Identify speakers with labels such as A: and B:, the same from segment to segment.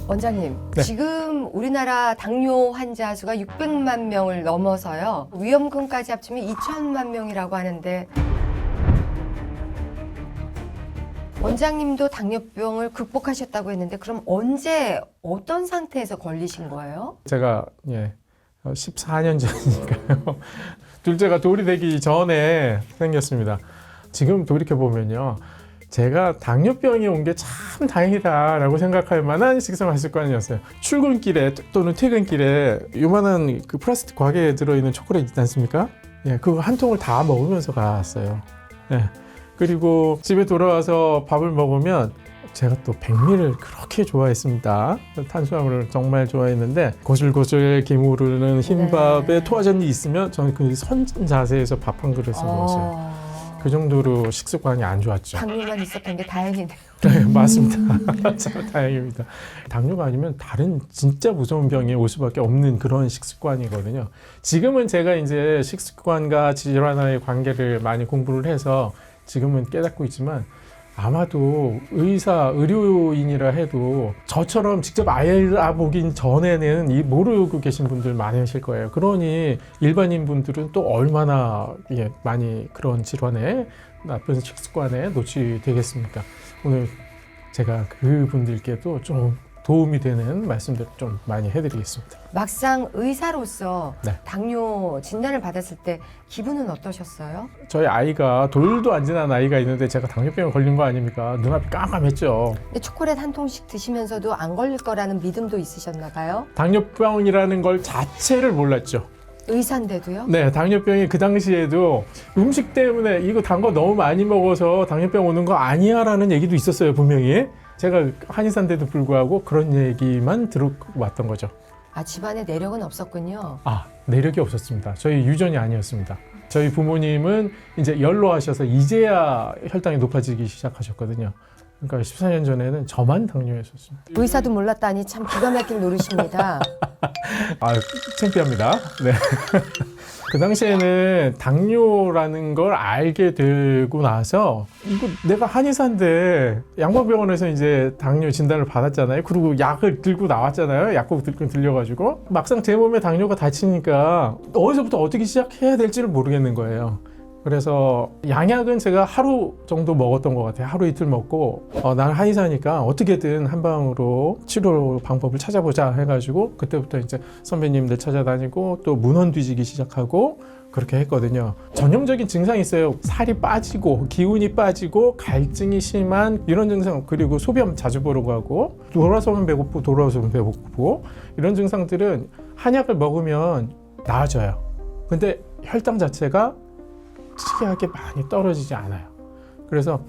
A: 원장님,
B: 네.
A: 지금 우리나라 당뇨 환자 수가 600만 명을 넘어서요. 위험군까지 합치면 2천만 명이라고 하는데 원장님도 당뇨병을 극복하셨다고 했는데 그럼 언제 어떤 상태에서 걸리신 거예요?
B: 제가 14년 전이니까요. 둘째가 돌이 되기 전에 생겼습니다. 지금 돌이켜보면요. 제가 당뇨병이 온 게 참 다행이다라고 생각할 만한 식생활 습관이었어요. 출근길에 또는 퇴근길에 요만한 그 플라스틱 과개에 들어있는 초콜릿 있지 않습니까? 그거 한 통을 다 먹으면서 갔어요. 그리고 집에 돌아와서 밥을 먹으면 제가 또 백미를 그렇게 좋아했습니다. 탄수화물을 정말 좋아했는데 고슬고슬 기무르는 흰밥에
A: 네.
B: 토화전이 있으면 저는 그 선 자세에서 밥 한 그릇을 먹었어요. 그 정도로 식습관이 안 좋았죠.
A: 당뇨만 있었던 게 다행이네요.
B: 네, 맞습니다. 참 다행입니다. 당뇨가 아니면 다른 진짜 무서운 병이 올 수밖에 없는 그런 식습관이거든요. 지금은 제가 이제 식습관과 질환의 관계를 많이 공부를 해서 지금은 깨닫고 있지만 아마도 의료인이라 해도 저처럼 직접 알아보긴 전에는 모르고 계신 분들 많으실 거예요. 그러니 일반인 분들은 또 얼마나 많이 그런 질환에 나쁜 식습관에 노출되겠습니까? 오늘 제가 그분들께도 좀 도움이 되는 말씀들 좀 많이 해드리겠습니다.
A: 막상 의사로서
B: 네.
A: 당뇨 진단을 받았을 때 기분은 어떠셨어요?
B: 저희 아이가 돌도 안 지난 아이가 있는데 제가 당뇨병에 걸린 거 아닙니까? 눈앞이 깜깜했죠.
A: 근데 초콜릿 한 통씩 드시면서도 안 걸릴 거라는 믿음도 있으셨나 봐요?
B: 당뇨병이라는 걸 자체를 몰랐죠.
A: 의사인데도요?
B: 네, 당뇨병이 그 당시에도 음식 때문에 이거 단 거 너무 많이 먹어서 당뇨병 오는 거 아니야 라는 얘기도 있었어요, 분명히. 제가 한의사인데도 불구하고 그런 얘기만 들어왔던 거죠.
A: 아, 집안에 내력은 없었군요.
B: 내력이 없었습니다. 저희 유전이 아니었습니다. 저희 부모님은 이제 연로하셔서 이제야 혈당이 높아지기 시작하셨거든요. 그러니까 14년 전에는 저만 당뇨였었습니다.
A: 의사도 몰랐다니 참 기가 막힌 노릇입니다.
B: 창피합니다. 네. 그 당시에는 당뇨라는 걸 알게 되고 나서 이거 내가 한의사인데 양방병원에서 이제 당뇨 진단을 받았잖아요. 그리고 약을 들고 나왔잖아요. 약국 들고 들려가지고 막상 제 몸에 당뇨가 닫히니까 어디서부터 어떻게 시작해야 될지를 모르겠는 거예요. 그래서 양약은 제가 하루 정도 먹었던 것 같아요. 하루 이틀 먹고 나는 한의사니까 어떻게든 한방으로 치료 방법을 찾아보자 해가지고 그때부터 이제 선배님들 찾아다니고 또 문헌 뒤지기 시작하고 그렇게 했거든요. 전형적인 증상이 있어요. 살이 빠지고 기운이 빠지고 갈증이 심한 이런 증상, 그리고 소변 자주 보려고 하고 돌아서면 배고프고 돌아서면 배고프고 이런 증상들은 한약을 먹으면 나아져요. 근데 혈당 자체가 특이하게 많이 떨어지지 않아요. 그래서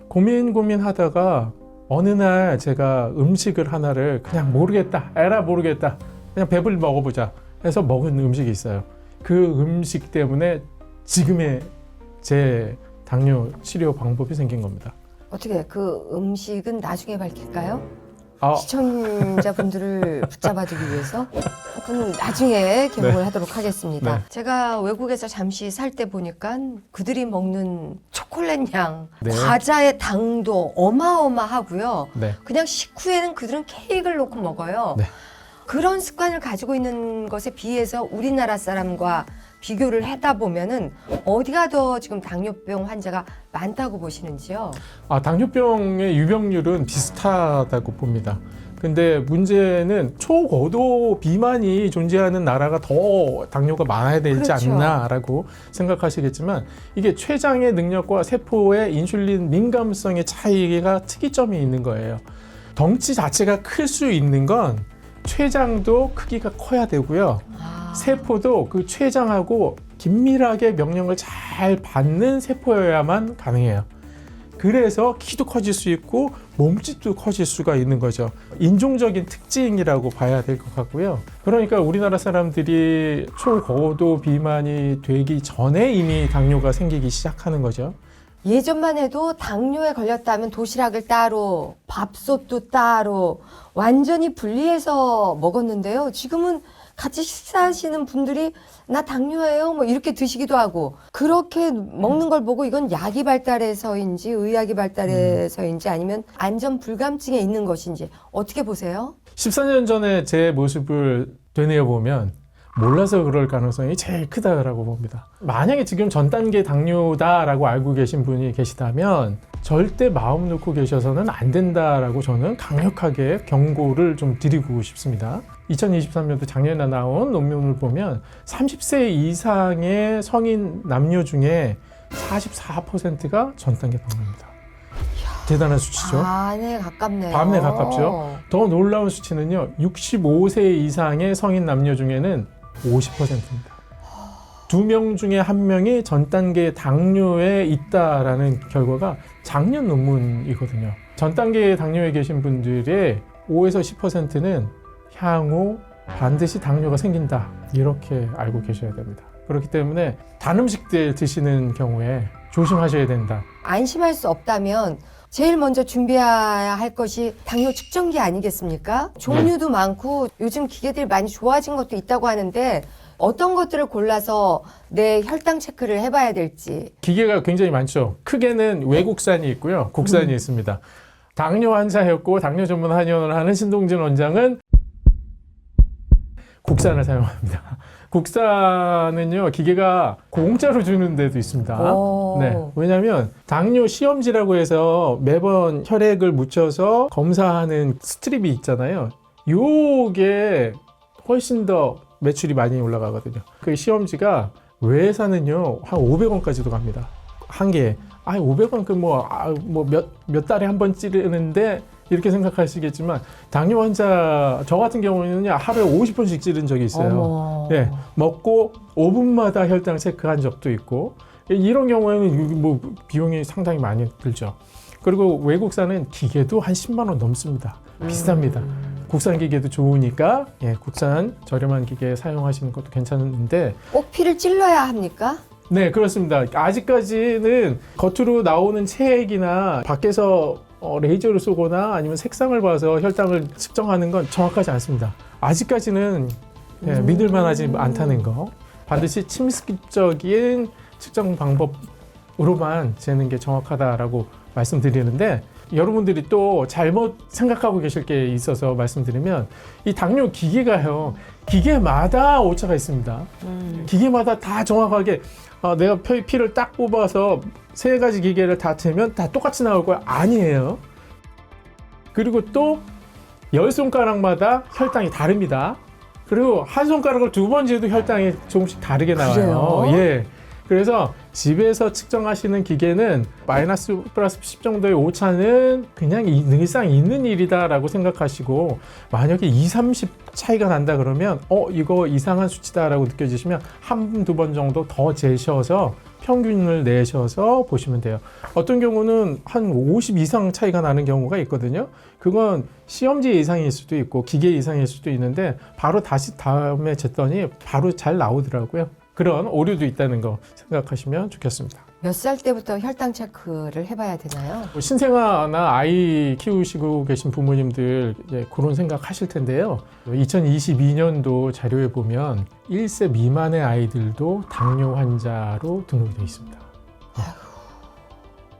B: 고민하다가 어느 날 제가 음식을 하나를 그냥 모르겠다, 에라 모르겠다, 그냥 배불리 먹어보자 해서 먹은 음식이 있어요. 그 음식 때문에 지금의 제 당뇨 치료 방법이 생긴 겁니다.
A: 어떻게 그 음식은 나중에 밝힐까요?
B: 아,
A: 시청자분들을 붙잡아두기 위해서 그건 나중에 개봉을
B: 네.
A: 하도록 하겠습니다.
B: 네.
A: 제가 외국에서 잠시 살 때 보니까 그들이 먹는 초콜릿 양,
B: 네.
A: 과자의 당도 어마어마하고요.
B: 네.
A: 그냥 식후에는 그들은 케이크를 놓고 먹어요.
B: 네.
A: 그런 습관을 가지고 있는 것에 비해서 우리나라 사람과 비교를 하다 보면은 어디가 더 지금 당뇨병 환자가 많다고 보시는지요?
B: 당뇨병의 유병률은 비슷하다고 봅니다. 근데 문제는 초고도 비만이 존재하는 나라가 더 당뇨가 많아야 되지
A: 그렇죠.
B: 않나라고 생각하시겠지만 이게 췌장의 능력과 세포의 인슐린 민감성의 차이가 특이점이 있는 거예요. 덩치 자체가 클 수 있는 건 췌장도 크기가 커야 되고요. 세포도 그 췌장하고 긴밀하게 명령을 잘 받는 세포여야만 가능해요. 그래서 키도 커질 수 있고 몸집도 커질 수가 있는 거죠. 인종적인 특징이라고 봐야 될 것 같고요. 그러니까 우리나라 사람들이 초고도 비만이 되기 전에 이미 당뇨가 생기기 시작하는 거죠.
A: 예전만 해도 당뇨에 걸렸다면 도시락을 따로, 밥솥도 따로 완전히 분리해서 먹었는데요. 지금은 같이 식사하시는 분들이 나 당뇨예요 뭐 이렇게 드시기도 하고 그렇게 먹는 걸 보고 이건 약이 발달해서인지 의학이 발달해서인지 아니면 안전 불감증에 있는 것인지 어떻게 보세요?
B: 14년 전에 제 모습을 되뇌어 보면 몰라서 그럴 가능성이 제일 크다라고 봅니다. 만약에 지금 전 단계 당뇨다라고 알고 계신 분이 계시다면 절대 마음 놓고 계셔서는 안 된다라고 저는 강력하게 경고를 좀 드리고 싶습니다. 2023년도 작년에 나온 논문을 보면 30세 이상의 성인 남녀 중에 44%가 전 단계 당뇨입니다. 대단한 수치죠.
A: 반에 가깝네요.
B: 반에 가깝죠. 더 놀라운 수치는요. 65세 이상의 성인 남녀 중에는 50%입니다. 2명 중에 1명이 전 단계 당뇨에 있다라는 결과가 작년 논문이거든요. 전 단계 당뇨에 계신 분들의 5에서 10%는 향후 반드시 당뇨가 생긴다. 이렇게 알고 계셔야 됩니다. 그렇기 때문에 단 음식들 드시는 경우에 조심하셔야 된다.
A: 안심할 수 없다면 제일 먼저 준비해야 할 것이 당뇨 측정기 아니겠습니까? 종류도 많고 요즘 기계들이 많이 좋아진 것도 있다고 하는데 어떤 것들을 골라서 내 혈당 체크를 해봐야 될지.
B: 기계가 굉장히 많죠. 크게는 외국산이 있고요. 국산이 있습니다. 당뇨 환자였고 당뇨 전문 한의원을 하는 신동진 원장은 국산을 사용합니다. 국산은요, 기계가 공짜로 주는 데도 있습니다. 네. 왜냐하면 당뇨 시험지라고 해서 매번 혈액을 묻혀서 검사하는 스트립이 있잖아요. 요게 훨씬 더 매출이 많이 올라가거든요. 그 시험지가 외사는요, 한 500원까지도 갑니다. 한 개에. 500원 몇 달에 한 번 찌르는데 이렇게 생각하시겠지만 당뇨 환자 저 같은 경우에는요 하루에 50번씩 찌른 적이 있어요. 네, 먹고 5분마다 혈당 체크한 적도 있고 이런 경우에는 뭐 비용이 상당히 많이 들죠. 그리고 외국산은 기계도 한 10만 원 넘습니다. 비쌉니다. 국산 기계도 좋으니까 국산 저렴한 기계 사용하시는 것도 괜찮은데
A: 꼭 피를 찔러야 합니까?
B: 네, 그렇습니다. 아직까지는 겉으로 나오는 체액이나 밖에서 레이저를 쏘거나 아니면 색상을 봐서 혈당을 측정하는 건 정확하지 않습니다. 아직까지는 믿을만하지 않다는 거. 반드시 침습적인 측정 방법으로만 재는 게 정확하다라고 말씀드리는데 여러분들이 또 잘못 생각하고 계실 게 있어서 말씀드리면 이 당뇨 기계가요. 기계마다 오차가 있습니다. 기계마다 다 정확하게 내가 피를 딱 뽑아서 3가지 기계를 다 재면 다 똑같이 나올 거야? 아니에요. 그리고 또 10손가락마다 혈당이 다릅니다. 그리고 한 손가락을 2번 재도 혈당이 조금씩 다르게 나와요.
A: 그래요?
B: 예. 그래서 집에서 측정하시는 기계는 마이너스 플러스 10 정도의 오차는 그냥 늘상 있는 일이다라고 생각하시고 만약에 2, 30 차이가 난다 그러면 이거 이상한 수치다라고 느껴지시면 한 번, 2번 정도 더 재셔서 평균을 내셔서 보시면 돼요. 어떤 경우는 한 50 이상 차이가 나는 경우가 있거든요. 그건 시험지 이상일 수도 있고 기계 이상일 수도 있는데 바로 다시 다음에 쟀더니 바로 잘 나오더라고요. 그런 오류도 있다는 거 생각하시면 좋겠습니다.
A: 몇 살 때부터 혈당 체크를 해봐야 되나요?
B: 신생아나 아이 키우시고 계신 부모님들 그런 생각 하실 텐데요. 2022년도 자료에 보면 1세 미만의 아이들도 당뇨 환자로 등록이 되어 있습니다.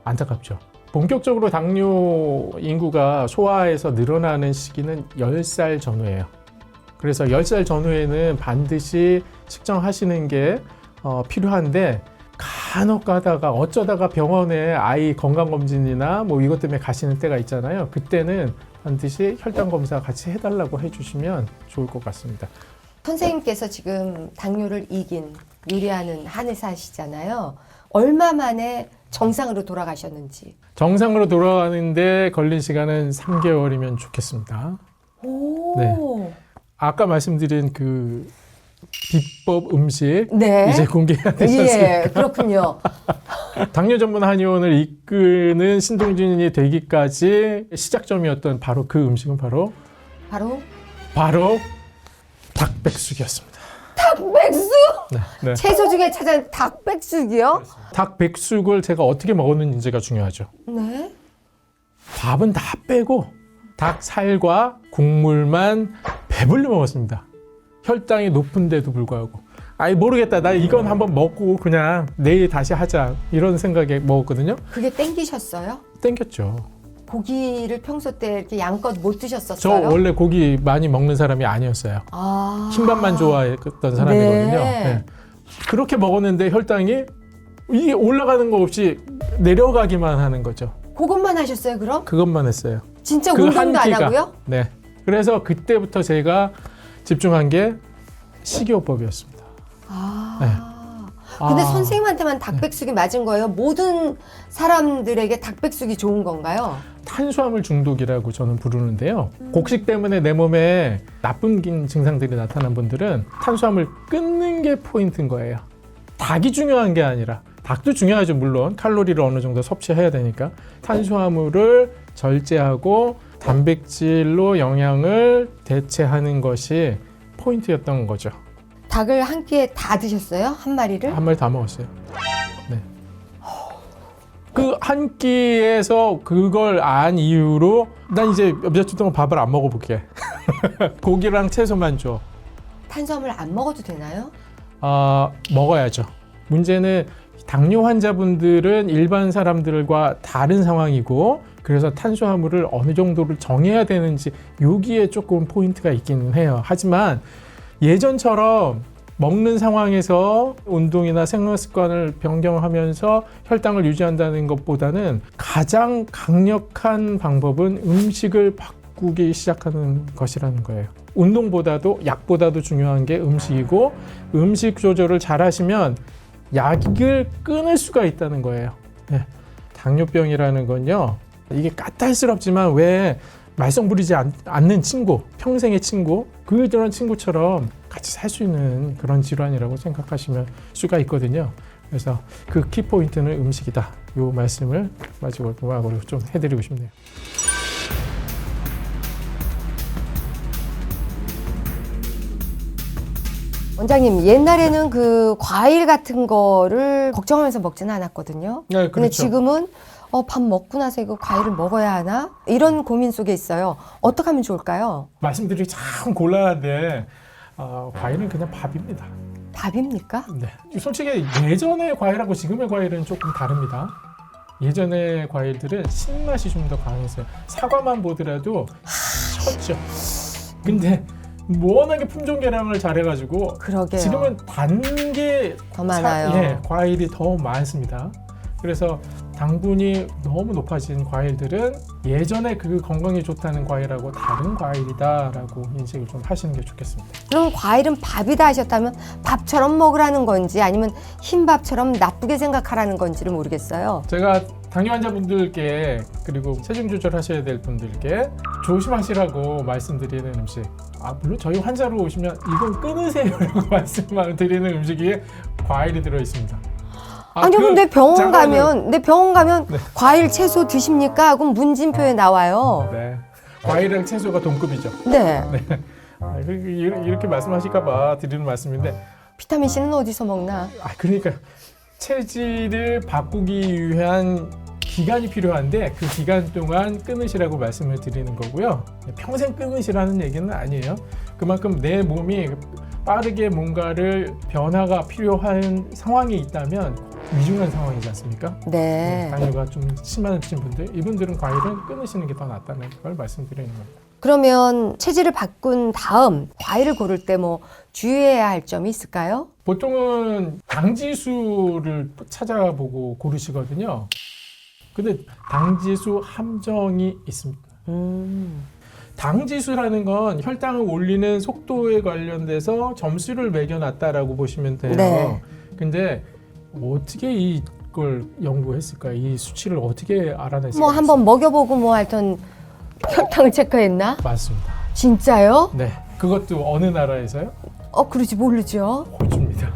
B: 안타깝죠. 본격적으로 당뇨 인구가 소아에서 늘어나는 시기는 10살 전후예요. 그래서 10살 전후에는 반드시 측정하시는 게 필요한데 간혹 가다가 어쩌다가 병원에 아이 건강검진이나 뭐 이것 때문에 가시는 때가 있잖아요. 그때는 반드시 혈당 검사 같이 해달라고 해주시면 좋을 것 같습니다.
A: 선생님께서 지금 당뇨를 이긴 요리하는 한의사시잖아요. 얼마 만에 정상으로 돌아가셨는지.
B: 정상으로 돌아가는데 걸린 시간은 3개월이면 좋겠습니다.
A: 오.
B: 네. 아까 말씀드린 그 비법 음식
A: 네.
B: 이제 공개해야 되지 않습니까?
A: 예, 그렇군요.
B: 당뇨 전문 한의원을 이끄는 신동진이 되기까지 시작점이었던 바로 그 음식은 바로 닭백숙이었습니다.
A: 닭백숙?
B: 네.
A: 채소 중에 찾은 닭백숙이요?
B: 닭백숙을 제가 어떻게 먹었는지가 중요하죠.
A: 네.
B: 밥은 다 빼고 닭살과 국물만 배불리 먹었습니다. 혈당이 높은데도 불구하고 아이 모르겠다. 나 이건 한번 먹고 그냥 내일 다시 하자. 이런 생각에 먹었거든요.
A: 그게 땡기셨어요?
B: 땡겼죠.
A: 고기를 평소 때 이렇게 양껏 못
B: 저
A: 드셨었어요?
B: 원래 고기 많이 먹는 사람이 아니었어요.
A: 아.
B: 흰밥만 좋아했던 사람이거든요.
A: 네.
B: 네. 그렇게 먹었는데 혈당이 이게 올라가는 거 없이 내려가기만 하는 거죠.
A: 그것만 하셨어요, 그럼?
B: 그것만 했어요.
A: 진짜
B: 그
A: 운동도 안
B: 한 끼가.
A: 하고요?
B: 네. 그래서 그때부터 제가 집중한 게 식이요법이었습니다.
A: 아.
B: 네.
A: 근데
B: 아.
A: 선생님한테만 닭백숙이 맞은 거예요? 모든 사람들에게 닭백숙이 좋은 건가요?
B: 탄수화물 중독이라고 저는 부르는데요. 곡식 때문에 내 몸에 나쁜 증상들이 나타난 분들은 탄수화물 끊는 게 포인트인 거예요. 닭이 중요한 게 아니라 닭도 중요하죠. 물론 칼로리를 어느 정도 섭취해야 되니까 탄수화물을 절제하고 단백질로 영양을 대체하는 것이 포인트였던 거죠.
A: 닭을 한 끼에 다 드셨어요? 한 마리를?
B: 한 마리 다 먹었어요. 네. 그 한 끼에서 그걸 안 이유로 난 이제 며칠 동안 밥을 안 먹어볼게. 고기랑 채소만 줘.
A: 탄수화물 안 먹어도 되나요?
B: 먹어야죠. 문제는 당뇨 환자분들은 일반 사람들과 다른 상황이고 그래서 탄수화물을 어느 정도를 정해야 되는지 여기에 조금 포인트가 있기는 해요. 하지만 예전처럼 먹는 상황에서 운동이나 생활 습관을 변경하면서 혈당을 유지한다는 것보다는 가장 강력한 방법은 음식을 바꾸기 시작하는 것이라는 거예요. 운동보다도 약보다도 중요한 게 음식이고 음식 조절을 잘 하시면 약을 끊을 수가 있다는 거예요. 네. 당뇨병이라는 건요. 이게 까탈스럽지만 왜 말썽 부리지 않는 친구, 평생의 친구, 그런 친구처럼 같이 살 수 있는 그런 질환이라고 생각하시면 수가 있거든요. 그래서 그 키포인트는 음식이다. 이 말씀을 마지막으로 좀 해드리고 싶네요.
A: 원장님, 옛날에는 그 과일 같은 거를 걱정하면서 먹지는 않았거든요.
B: 네, 그렇죠.
A: 근데 지금은 밥 먹고 나서 이거 과일을 먹어야 하나? 이런 고민 속에 있어요. 어떻게 하면 좋을까요?
B: 말씀드리기 참 곤란한데 과일은 그냥 밥입니다.
A: 밥입니까?
B: 네. 솔직히 예전의 과일하고 지금의 과일은 조금 다릅니다. 예전의 과일들은 신맛이 좀 더 강했어요. 사과만 보더라도 쳤죠. 근데 워낙에 품종 개량을 잘해가지고
A: 그러게요.
B: 지금은 단 게
A: 더 많아요.
B: 과일이 더 많습니다. 그래서 당분이 너무 높아진 과일들은 예전에 그 건강에 좋다는 과일하고 다른 과일이다라고 인식을 좀 하시는 게 좋겠습니다.
A: 그럼 과일은 밥이다 하셨다면 밥처럼 먹으라는 건지 아니면 흰밥처럼 나쁘게 생각하라는 건지를 모르겠어요.
B: 제가 당뇨 환자분들께 그리고 체중 조절하셔야 될 분들께 조심하시라고 말씀드리는 음식, 물론 저희 환자로 오시면 이건 끊으세요라고 말씀을 드리는 음식이 과일이 들어있습니다.
A: 아니요, 근데 병원 가면
B: 네.
A: 과일, 채소 드십니까? 그럼 문진표에 나와요.
B: 네, 과일이랑 채소가 동급이죠.
A: 네.
B: 이렇게 말씀하실까봐 드리는 말씀인데,
A: 비타민 C는 어디서 먹나?
B: 그러니까 체질을 바꾸기 위한 기간이 필요한데 그 기간 동안 끊으시라고 말씀을 드리는 거고요. 평생 끊으시라는 얘기는 아니에요. 그만큼 내 몸이 빠르게 뭔가를 변화가 필요한 상황이 있다면 위중한 상황이지 않습니까?
A: 네.
B: 당뇨가 좀 심하신 분들, 이분들은 과일은 끊으시는 게 더 낫다는 걸 말씀드리는 겁니다.
A: 그러면 체질을 바꾼 다음 과일을 고를 때 뭐 주의해야 할 점이 있을까요?
B: 보통은 당지수를 찾아보고 고르시거든요. 근데 당지수 함정이 있습니다. 당지수라는 건 혈당을 올리는 속도에 관련돼서 점수를 매겨놨다라고 보시면 돼요.
A: 네.
B: 근데 어떻게 이걸 연구했을까? 이 수치를 어떻게 알아냈을까?
A: 뭐 한번 먹여보고 뭐 하여튼 혈당을 체크했나?
B: 맞습니다.
A: 진짜요?
B: 네, 그것도 어느 나라에서요?
A: 그러지 모르죠.
B: 호주입니다.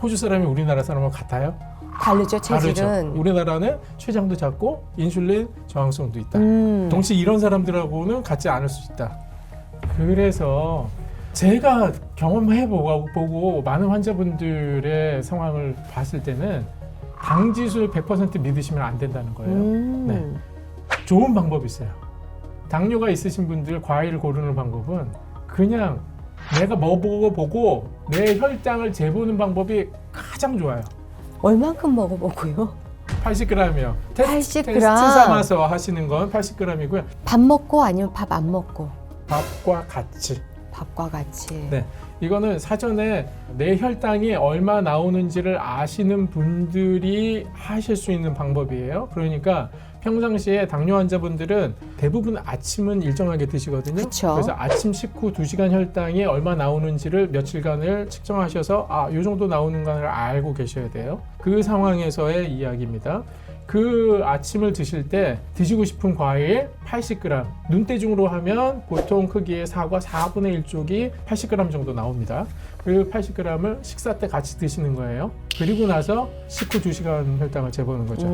B: 호주 사람이 우리나라 사람하고 같아요?
A: 다르죠, 체질은.
B: 다르죠. 우리나라는 췌장도 작고 인슐린 저항성도 있다. 동시에 이런 사람들하고는 같지 않을 수 있다. 그래서 제가 경험해보고 많은 환자분들의 상황을 봤을 때는 당지수 100% 믿으시면 안 된다는 거예요. 네. 좋은 방법이 있어요. 당뇨가 있으신 분들 과일을 고르는 방법은 그냥 내가 먹어보고 내 혈당을 재보는 방법이 가장 좋아요.
A: 얼만큼 먹어보고요?
B: 80g이요.
A: 80g.
B: 테스트 삼아서 하시는 건 80g이고요.
A: 밥 먹고 아니면 밥 안 먹고?
B: 밥과 같이.
A: 밥과 같이.
B: 네. 이거는 사전에 내 혈당이 얼마 나오는지를 아시는 분들이 하실 수 있는 방법이에요. 그러니까 평상시에 당뇨 환자분들은 대부분 아침은 일정하게 드시거든요.
A: 그쵸.
B: 그래서 아침 식후 2시간 혈당이 얼마 나오는지를 며칠간을 측정하셔서 이 정도 나오는 걸 알고 계셔야 돼요. 그 상황에서의 이야기입니다. 그 아침을 드실 때 드시고 싶은 과일 80g, 눈대중으로 하면 보통 크기의 사과 4분의 1쪽이 80g 정도 나옵니다. 그 80g을 식사 때 같이 드시는 거예요. 그리고 나서 식후 2시간 혈당을 재보는 거죠.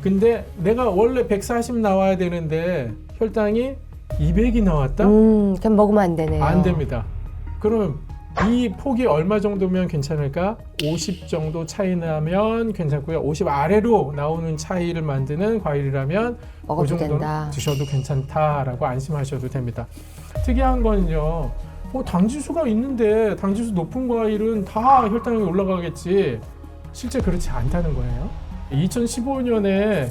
B: 근데 내가 원래 140 나와야 되는데 혈당이 200이 나왔다?
A: 그럼 먹으면 안 되네요.
B: 안 됩니다. 그럼 이 폭이 얼마 정도면 괜찮을까? 50 정도 차이 나면 괜찮고요. 50 아래로 나오는 차이를 만드는 과일이라면
A: 먹어도
B: 그 정도는
A: 된다.
B: 드셔도 괜찮다라고 안심하셔도 됩니다. 특이한 건요. 당지수가 있는데 당지수 높은 과일은 다 혈당이 올라가겠지. 실제 그렇지 않다는 거예요. 2015년에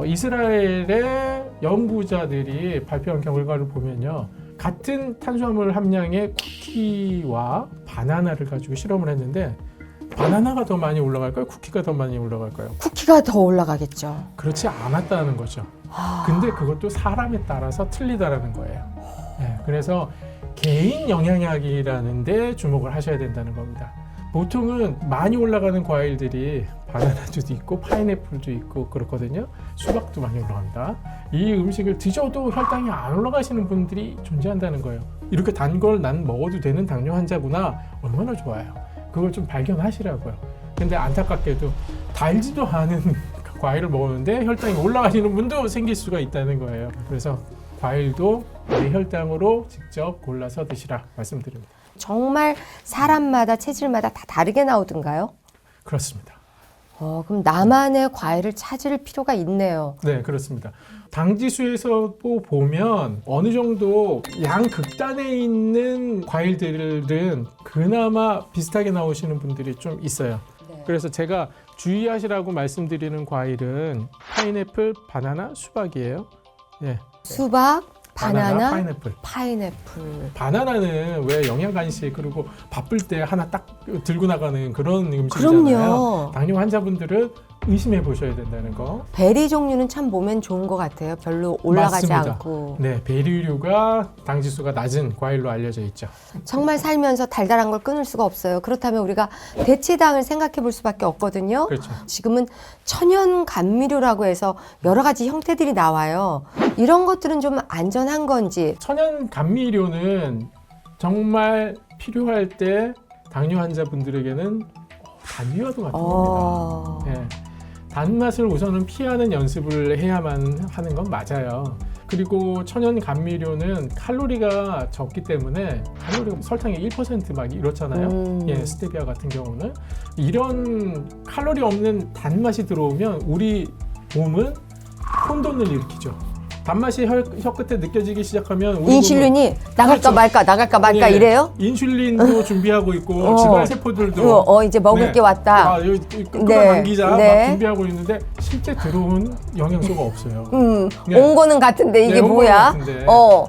B: 이스라엘의 연구자들이 발표한 결과를 보면요. 같은 탄수화물 함량의 쿠키와 바나나를 가지고 실험을 했는데 바나나가 더 많이 올라갈까요? 쿠키가 더 많이 올라갈까요?
A: 쿠키가 더 올라가겠죠.
B: 그렇지 않았다는 거죠. 근데 그것도 사람에 따라서 틀리다라는 거예요. 네, 그래서 개인 영양학이라는 데 주목을 하셔야 된다는 겁니다. 보통은 많이 올라가는 과일들이 바나나도 있고 파인애플도 있고 그렇거든요. 수박도 많이 올라갑니다. 이 음식을 드셔도 혈당이 안 올라가시는 분들이 존재한다는 거예요. 이렇게 단 걸 난 먹어도 되는 당뇨 환자구나. 얼마나 좋아요. 그걸 좀 발견하시라고요. 근데 안타깝게도 달지도 않은 과일을 먹었는데 혈당이 올라가시는 분도 생길 수가 있다는 거예요. 그래서 과일도 내 혈당으로 직접 골라서 드시라 말씀드립니다.
A: 정말 사람마다 체질마다 다 다르게 나오던가요?
B: 그렇습니다.
A: 그럼 나만의 과일을 찾을 필요가 있네요.
B: 네, 그렇습니다. 당지수에서도 보면 어느 정도 양극단에 있는 과일들은 그나마 비슷하게 나오시는 분들이 좀 있어요.
A: 네.
B: 그래서 제가 주의하시라고 말씀드리는 과일은 파인애플, 바나나, 수박이에요. 예.
A: 수박, 바나나,
B: 파인애플.
A: 파인애플.
B: 바나나는 왜 영양 간식 그리고 바쁠 때 하나 딱 들고 나가는 그런 음식이잖아요.
A: 그럼요.
B: 당뇨 환자분들은 의심해 보셔야 된다는 거.
A: 베리 종류는 참 보면 좋은 것 같아요. 별로 올라가지
B: 맞습니다.
A: 않고.
B: 네, 베리류가 당지수가 낮은 과일로 알려져 있죠.
A: 정말 살면서 달달한 걸 끊을 수가 없어요. 그렇다면 우리가 대체당을 생각해 볼 수밖에 없거든요.
B: 그렇죠.
A: 지금은 천연 감미료라고 해서 여러 가지 형태들이 나와요. 이런 것들은 좀 안전한 건지.
B: 천연 감미료는 정말 필요할 때 당뇨 환자분들에게는 단위와도 같은 겁니다. 네. 단맛을 우선은 피하는 연습을 해야만 하는 건 맞아요. 그리고 천연 감미료는 칼로리가 적기 때문에 칼로리가 설탕이 1%막 이렇잖아요. 예, 스테비아 같은 경우는 이런 칼로리 없는 단맛이 들어오면 우리 몸은 혼돈을 일으키죠. 단맛이 혀 끝에 느껴지기 시작하면 우리
A: 인슐린이 나갈까
B: 그렇죠.
A: 말까
B: 예,
A: 이래요?
B: 인슐린도 준비하고 있고 지방 세포들도
A: 이제 먹을 게 왔다.
B: 여기 끄끄러
A: 네,
B: 당기자
A: 네.
B: 막 준비하고 있는데 실제 들어온 영양소가 없어요. 네.
A: 온 거는 같은데 이게
B: 네, 온
A: 뭐야?
B: 거는 같은데.
A: 어.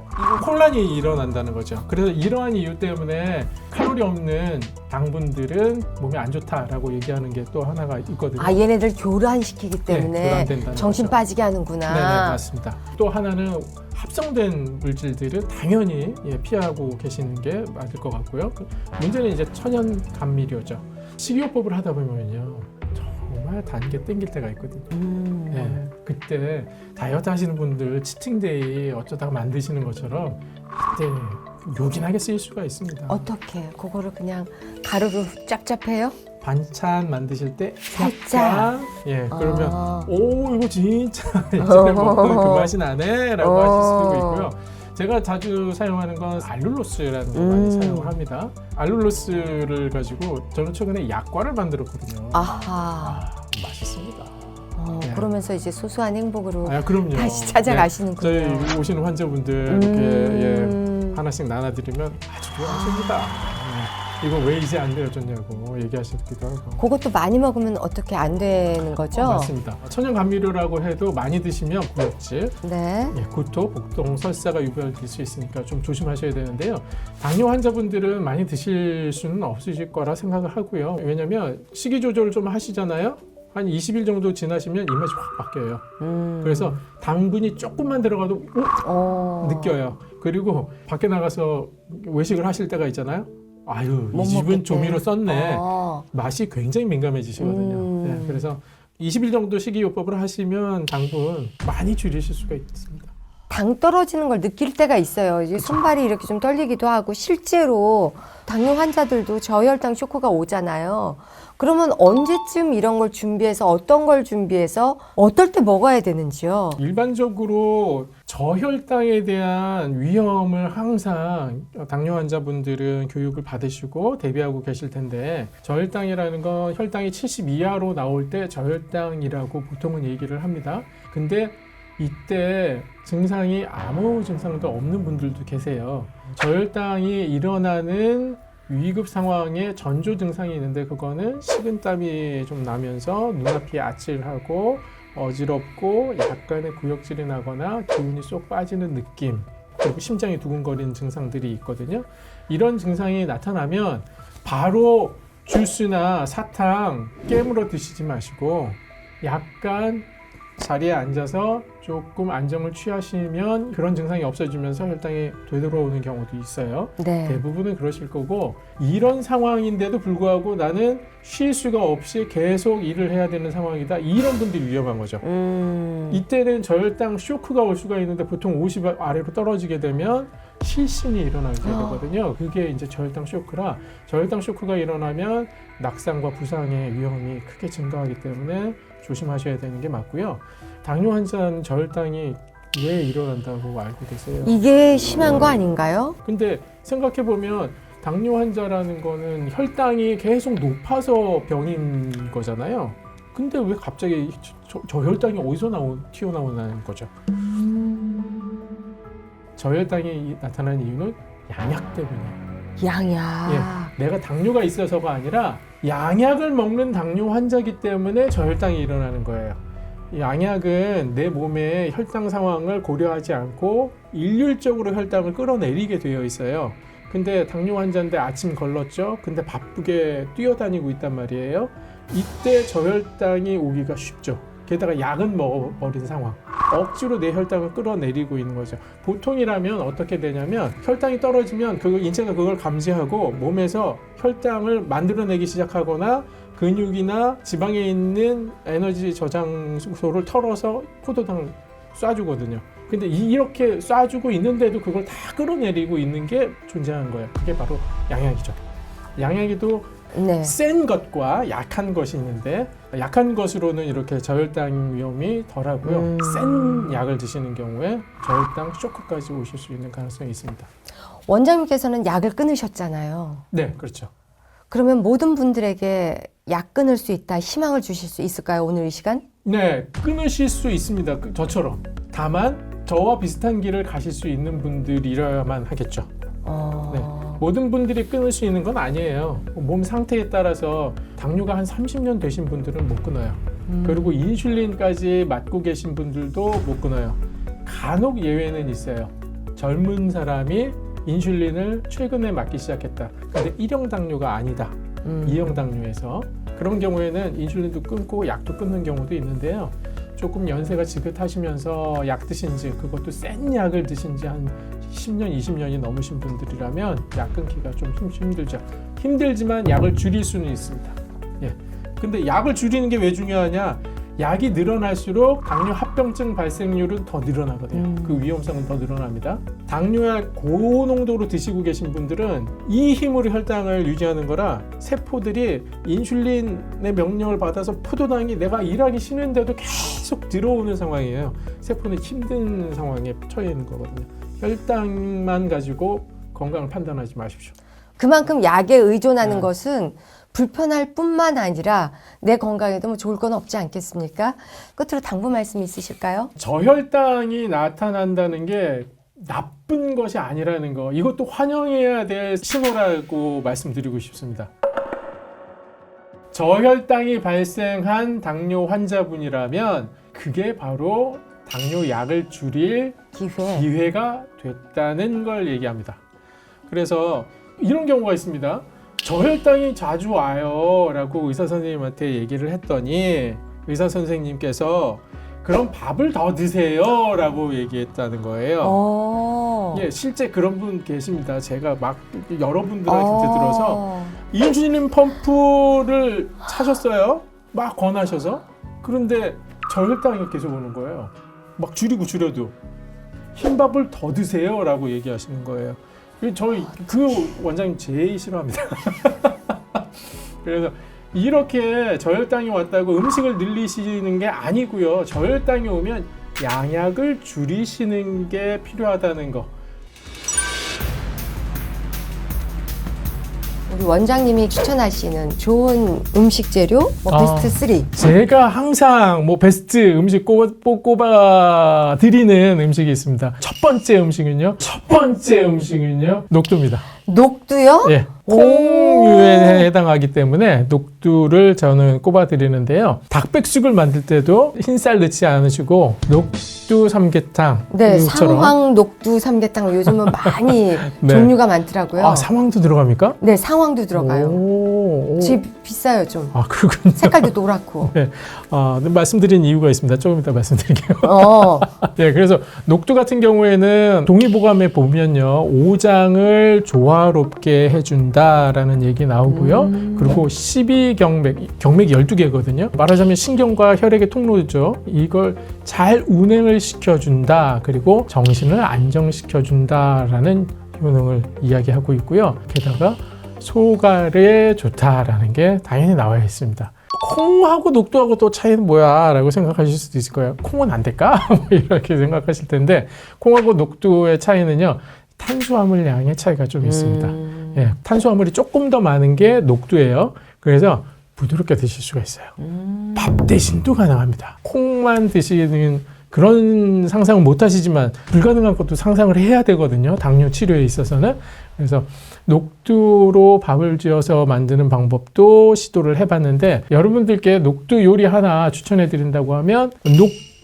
B: 혼란이 일어난다는 거죠. 그래서 이러한 이유 때문에 칼로리 없는 당분들은 몸에 안 좋다라고 얘기하는 게 또 하나가 있거든요.
A: 얘네들 교란시키기 때문에
B: 교란된다는
A: 정신
B: 거죠.
A: 빠지게 하는구나.
B: 네네, 맞습니다. 또 하나는 합성된 물질들은 당연히 피하고 계시는 게 맞을 것 같고요. 문제는 이제 천연 감미료죠. 식이요법을 하다 보면요. 정말 단 게 땡길 때가 있거든요. 네, 그때 다이어트 하시는 분들 치팅데이 어쩌다가 만드시는 것처럼 그때 요긴하게 쓰일 수가 있습니다.
A: 어떻게? 그거를 그냥 가루로 짭짭해요?
B: 반찬 만드실 때
A: 살짝.
B: 약간, 그러면 오 이거 진짜 예전에 먹던 그 맛이 나네라고 하실 수도 있고요. 제가 자주 사용하는 건 알룰로스라는 걸 많이 사용을 합니다. 알룰로스를 가지고 저는 최근에 약과를 만들었거든요.
A: 아하.
B: 맛있습니다. 네.
A: 그러면서 이제 소소한 행복으로
B: 그럼요.
A: 다시 찾아가시는군요.
B: 저희 오시는 환자분들 이렇게 하나씩 나눠드리면 아주 좋아하십니다. 이거 왜 이제 안 되어졌냐고 얘기하시기도 하고.
A: 그것도 많이 먹으면 어떻게 안 되는 거죠?
B: 맞습니다. 천연 감미료라고 해도 많이 드시면 구역질,
A: 네.
B: 구토, 복통, 설사가 유발될 수 있으니까 좀 조심하셔야 되는데요. 당뇨 환자분들은 많이 드실 수는 없으실 거라 생각을 하고요. 왜냐하면 식이 조절을 좀 하시잖아요. 한 20일 정도 지나시면 입맛이 확 바뀌어요. 그래서 당분이 조금만 들어가도 느껴요. 그리고 밖에 나가서 외식을 하실 때가 있잖아요. 아유,
A: 못
B: 이 집은
A: 먹겠대.
B: 조미료 썼네. 맛이 굉장히 민감해지시거든요. 네, 그래서 20일 정도 식이요법을 하시면 당분 많이 줄이실 수가 있습니다.
A: 당 떨어지는 걸 느낄 때가 있어요. 이제 손발이 이렇게 좀 떨리기도 하고 실제로 당뇨 환자들도 저혈당 쇼크가 오잖아요. 그러면 언제쯤 이런 걸 준비해서 어떤 걸 준비해서 어떨 때 먹어야 되는지요?
B: 일반적으로 저혈당에 대한 위험을 항상 당뇨 환자분들은 교육을 받으시고 대비하고 계실 텐데 저혈당이라는 건 혈당이 70 이하로 나올 때 저혈당이라고 보통은 얘기를 합니다. 근데 이때 증상이 아무 증상도 없는 분들도 계세요. 저혈당이 일어나는 위급 상황에 전조 증상이 있는데 그거는 식은땀이 좀 나면서 눈앞이 아찔하고 어지럽고 약간의 구역질이 나거나 기운이 쏙 빠지는 느낌 그리고 심장이 두근거리는 증상들이 있거든요. 이런 증상이 나타나면 바로 주스나 사탕 깨물어 드시지 마시고 약간 자리에 앉아서 조금 안정을 취하시면 그런 증상이 없어지면서 혈당이 되돌아오는 경우도 있어요.
A: 네.
B: 대부분은 그러실 거고 이런 상황인데도 불구하고 나는 쉴 수가 없이 계속 일을 해야 되는 상황이다. 이런 분들이 위험한 거죠. 이때는 저혈당 쇼크가 올 수가 있는데 보통 50 아래로 떨어지게 되면 실신이 일어나게 되거든요. 그게 이제 저혈당 쇼크라 저혈당 쇼크가 일어나면 낙상과 부상의 위험이 크게 증가하기 때문에 조심하셔야 되는 게 맞고요. 당뇨 환자는 저혈당이 왜 일어난다고 알고 계세요?
A: 이게 심한 거 아닌가요?
B: 근데 생각해보면 당뇨 환자라는 거는 혈당이 계속 높아서 병인 거잖아요. 근데 왜 갑자기 저혈당이 어디서 튀어나오는 거죠? 저혈당이 나타나는 이유는 양약 때문이에요.
A: 양약.
B: 내가 당뇨가 있어서가 아니라 양약을 먹는 당뇨 환자이기 때문에 저혈당이 일어나는 거예요. 이 양약은 내 몸의 혈당 상황을 고려하지 않고 일률적으로 혈당을 끌어내리게 되어 있어요. 근데 당뇨 환자인데 아침 걸렀죠. 근데 바쁘게 뛰어다니고 있단 말이에요. 이때 저혈당이 오기가 쉽죠. 게다가 약은 먹어버린 상황. 억지로 내 혈당을 끌어내리고 있는 거죠. 보통이라면 어떻게 되냐면 혈당이 떨어지면 인체가 그걸 감지하고 몸에서 혈당을 만들어내기 시작하거나 근육이나 지방에 있는 에너지 저장소를 털어서 포도당을 쏴주거든요. 근데 이렇게 쏴주고 있는데도 그걸 다 끌어내리고 있는 게 존재하는 거예요. 그게 바로 양약이죠. 양약이도
A: 네.
B: 센 것과 약한 것이 있는데 약한 것으로는 이렇게 저혈당 위험이 덜하고요. 센 약을 드시는 경우에 저혈당 쇼크까지 오실 수 있는 가능성이 있습니다.
A: 원장님께서는 약을 끊으셨잖아요.
B: 네, 그렇죠.
A: 그러면 모든 분들에게 약 끊을 수 있다 희망을 주실 수 있을까요? 오늘 이 시간?
B: 네, 끊으실 수 있습니다. 저처럼. 다만 저와 비슷한 길을 가실 수 있는 분들이라야만 하겠죠. 네. 모든 분들이 끊을 수 있는 건 아니에요. 몸 상태에 따라서 당뇨가 한 30년 되신 분들은 못 끊어요. 그리고 인슐린까지 맞고 계신 분들도 못 끊어요. 간혹 예외는 있어요. 젊은 사람이 인슐린을 최근에 맞기 시작했다. 근데 1형 당뇨가 아니다. 2형 당뇨에서 그런 경우에는 인슐린도 끊고 약도 끊는 경우도 있는데요. 조금 연세가 지긋하시면서 약 드신 지 그것도 센 약을 드신 지 한 10년, 20년이 넘으신 분들이라면 약 끊기가 좀 힘들죠. 힘들지만 약을 줄일 수는 있습니다. 예. 근데 약을 줄이는 게 왜 중요하냐? 약이 늘어날수록 당뇨 합병증 발생률은 더 늘어나거든요. 그 위험성은 더 늘어납니다. 당뇨약 고농도로 드시고 계신 분들은 이 힘으로 혈당을 유지하는 거라 세포들이 인슐린의 명령을 받아서 포도당이 내가 일하기 싫은데도 계속 들어오는 상황이에요. 세포는 힘든 상황에 처해 있는 거거든요. 혈당만 가지고 건강을 판단하지 마십시오.
A: 그만큼 약에 의존하는 것은 불편할 뿐만 아니라 내 건강에도 뭐 좋을 건 없지 않겠습니까? 끝으로 당부 말씀 있으실까요?
B: 저혈당이 나타난다는 게 나쁜 것이 아니라는 거, 이것도 환영해야 될 신호라고 말씀드리고 싶습니다. 저혈당이 발생한 당뇨 환자분이라면 그게 바로 당뇨 약을 줄일 기회가 됐다는 걸 얘기합니다. 그래서 이런 경우가 있습니다. 저혈당이 자주 와요 라고 의사 선생님한테 얘기를 했더니 의사 선생님께서 그럼 밥을 더 드세요 라고 얘기했다는 거예요. 예, 실제 그런 분 계십니다. 제가 막 여러분들한테 들어서 인슐린 펌프를 사셨어요. 막 권하셔서. 그런데 저혈당이 계속 오는 거예요. 막 줄여도 흰밥을 더 드세요 라고 얘기하시는 거예요. 저희 그 원장님 제일 싫어합니다. 그래서 이렇게 저혈당이 왔다고 음식을 늘리시는 게 아니고요. 저혈당이 오면 양약을 줄이시는 게 필요하다는 거.
A: 우리 원장님이 추천하시는 좋은 음식 재료 베스트 3.
B: 제가 항상 베스트 음식 꼽아 드리는 음식이 있습니다. 첫 번째 음식은요. 녹두입니다.
A: 녹두요?
B: 예. 콩류에 해당하기 때문에 녹두를 저는 꼽아 드리는데요. 닭백숙을 만들 때도 흰쌀 넣지 않으시고 녹두 삼계탕.
A: 네, 상황 녹두 삼계탕 요즘은 많이
B: 네.
A: 종류가 많더라고요.
B: 상황도 들어갑니까?
A: 네, 상황도 들어가요.
B: 오.
A: 비싸요 좀.
B: 그렇군요.
A: 색깔도 노랗고.
B: 네. 말씀드린 이유가 있습니다. 조금 이따 말씀드릴게요. 네, 그래서 녹두 같은 경우에는 동의보감에 보면요, 오장을 조화롭게 해준다라는 얘기 나오고요. 그리고 12경맥, 경맥이 12개거든요. 말하자면 신경과 혈액의 통로죠. 이걸 잘 운행을 시켜준다. 그리고 정신을 안정시켜준다라는 효능을 이야기하고 있고요. 게다가 소갈에 좋다라는 게 당연히 나와 있습니다. 콩하고 녹두하고 또 차이는 뭐야 라고 생각하실 수도 있을 거예요. 콩은 안 될까? 이렇게 생각하실 텐데 콩하고 녹두의 차이는요, 탄수화물 양의 차이가 좀 있습니다. 예, 탄수화물이 조금 더 많은 게 녹두예요. 그래서 부드럽게 드실 수가 있어요. 밥 대신도 가능합니다. 콩만 드시는 그런 상상은 못 하시지만 불가능한 것도 상상을 해야 되거든요. 당뇨 치료에 있어서는. 그래서 녹두로 밥을 지어서 만드는 방법도 시도를 해봤는데, 여러분들께 녹두 요리 하나 추천해 드린다고 하면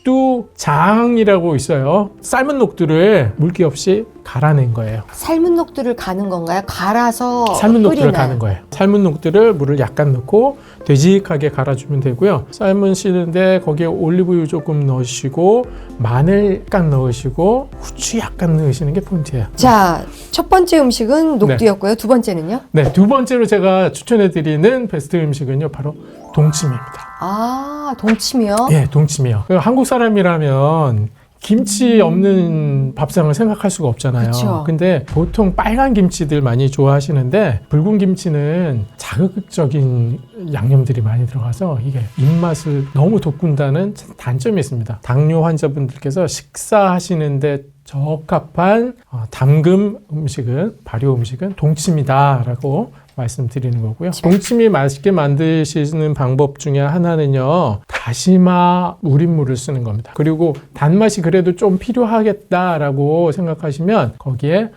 B: 녹두장이라고 있어요. 삶은 녹두를 물기 없이 갈아낸 거예요.
A: 삶은 녹두를 가는 건가요? 갈아서
B: 삶은 녹두를
A: 끓이나요?
B: 가는 거예요. 삶은 녹두를 물을 약간 넣고 되직하게 갈아주면 되고요. 삶으시는데 거기에 올리브유 조금 넣으시고 마늘 약간 넣으시고 후추 약간 넣으시는 게 포인트예요.
A: 자, 첫 번째 음식은 녹두였고요. 두 번째는요?
B: 네, 두 번째로 제가 추천해드리는 베스트 음식은요, 바로 동치미입니다.
A: 동치미요?
B: 예, 동치미요. 한국 사람이라면 김치 없는 밥상을 생각할 수가 없잖아요.
A: 그쵸.
B: 근데 보통 빨간 김치들 많이 좋아하시는데 붉은 김치는 자극적인 양념들이 많이 들어가서 이게 입맛을 너무 돋군다는 단점이 있습니다. 당뇨 환자분들께서 식사하시는데 적합한 담금 음식은, 발효 음식은 동치미다라고 말씀드리는 거고요. 동치미 맛있게 만드시는 방법 중에 하나는요, 다시마 우린물을 쓰는 겁니다. 그리고 단맛이 그래도 좀 필요하겠다라고 생각하시면 거기에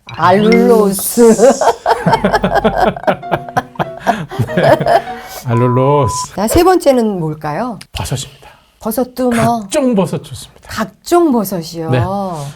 A: 알룰로스.
B: 네, 알룰로스.
A: 자, 세 번째는 뭘까요?
B: 버섯입니다.
A: 버섯도
B: 각종 버섯 좋습니다.
A: 각종 버섯이요.
B: 네.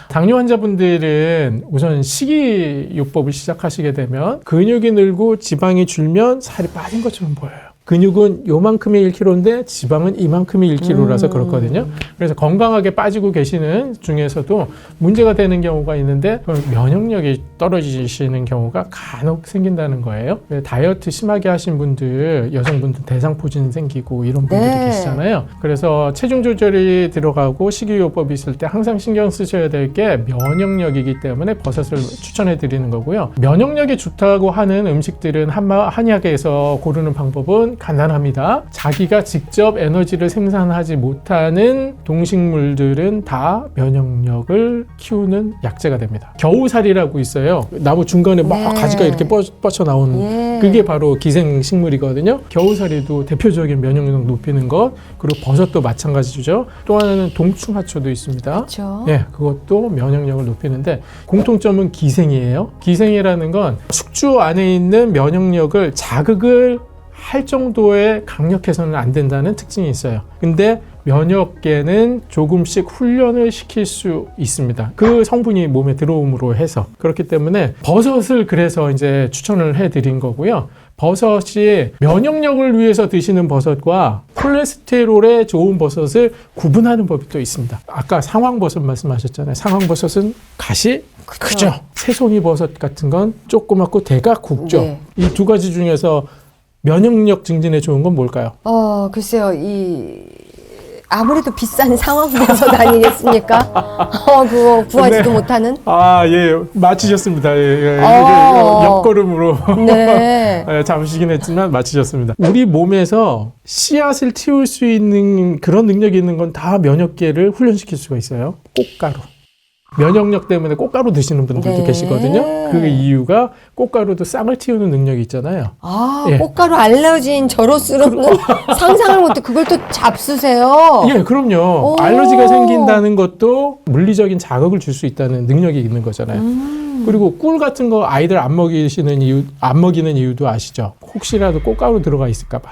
B: 당뇨 환자분들은 우선 식이요법을 시작하시게 되면 근육이 늘고 지방이 줄면 살이 빠진 것처럼 보여요. 근육은 요만큼이 1kg인데 지방은 이만큼이 1kg라서 그렇거든요. 그래서 건강하게 빠지고 계시는 중에서도 문제가 되는 경우가 있는데 면역력이 떨어지시는 경우가 간혹 생긴다는 거예요. 다이어트 심하게 하신 분들, 여성분들 대상포진 생기고 이런 분들이 계시잖아요. 그래서 체중 조절이 들어가고 식이요법이 있을 때 항상 신경 쓰셔야 될 게 면역력이기 때문에 버섯을 추천해 드리는 거고요. 면역력이 좋다고 하는 음식들은 한약에서 고르는 방법은 이유는 간단합니다. 자기가 직접 에너지를 생산하지 못하는 동식물들은 다 면역력을 키우는 약재가 됩니다. 겨우살이라고 있어요. 나무 중간에 막
A: 네.
B: 가지가 이렇게 뻗쳐 나오는
A: 예.
B: 그게 바로 기생식물이거든요. 겨우살이도 대표적인 면역력 높이는 것, 그리고 버섯도 마찬가지죠. 또 하나는 동충하초도 있습니다.
A: 그렇죠.
B: 예, 그것도 면역력을 높이는데 공통점은 기생이에요. 기생이라는 건 숙주 안에 있는 면역력을 자극을 할 정도의 강력해서는 안 된다는 특징이 있어요. 근데 면역계는 조금씩 훈련을 시킬 수 있습니다. 그 성분이 몸에 들어옴으로 해서. 그렇기 때문에 버섯을 그래서 이제 추천을 해드린 거고요. 버섯이 면역력을 위해서 드시는 버섯과 콜레스테롤에 좋은 버섯을 구분하는 법이 또 있습니다. 아까 상황버섯 말씀하셨잖아요. 상황버섯은 가시 크죠. 새송이 버섯 같은 건 조그맣고 대가 굵죠.
A: 네.
B: 이 두 가지 중에서 면역력 증진에 좋은 건 뭘까요?
A: 글쎄요, 아무래도 비싼 상황버섯 아니겠습니까? 그거 구하지도
B: 네.
A: 못하는?
B: 예, 맞히셨습니다. 예. 옆걸음으로
A: 네.
B: 잡으시긴 했지만 맞히셨습니다. 우리 몸에서 씨앗을 틔울 수 있는 그런 능력이 있는 건 다 면역계를 훈련시킬 수가 있어요. 꽃가루. 면역력 때문에 꽃가루 드시는 분들도
A: 네.
B: 계시거든요. 그 이유가 꽃가루도 싹을 틔우는 능력이 있잖아요. 예.
A: 꽃가루 알러지인 저로서는 상상을 못해. 그걸 또 잡수세요.
B: 예, 그럼요.
A: 오.
B: 알러지가 생긴다는 것도 물리적인 자극을 줄 수 있다는 능력이 있는 거잖아요. 그리고 꿀 같은 거 아이들 안 먹이는 이유도 아시죠? 혹시라도 꽃가루 들어가 있을까봐.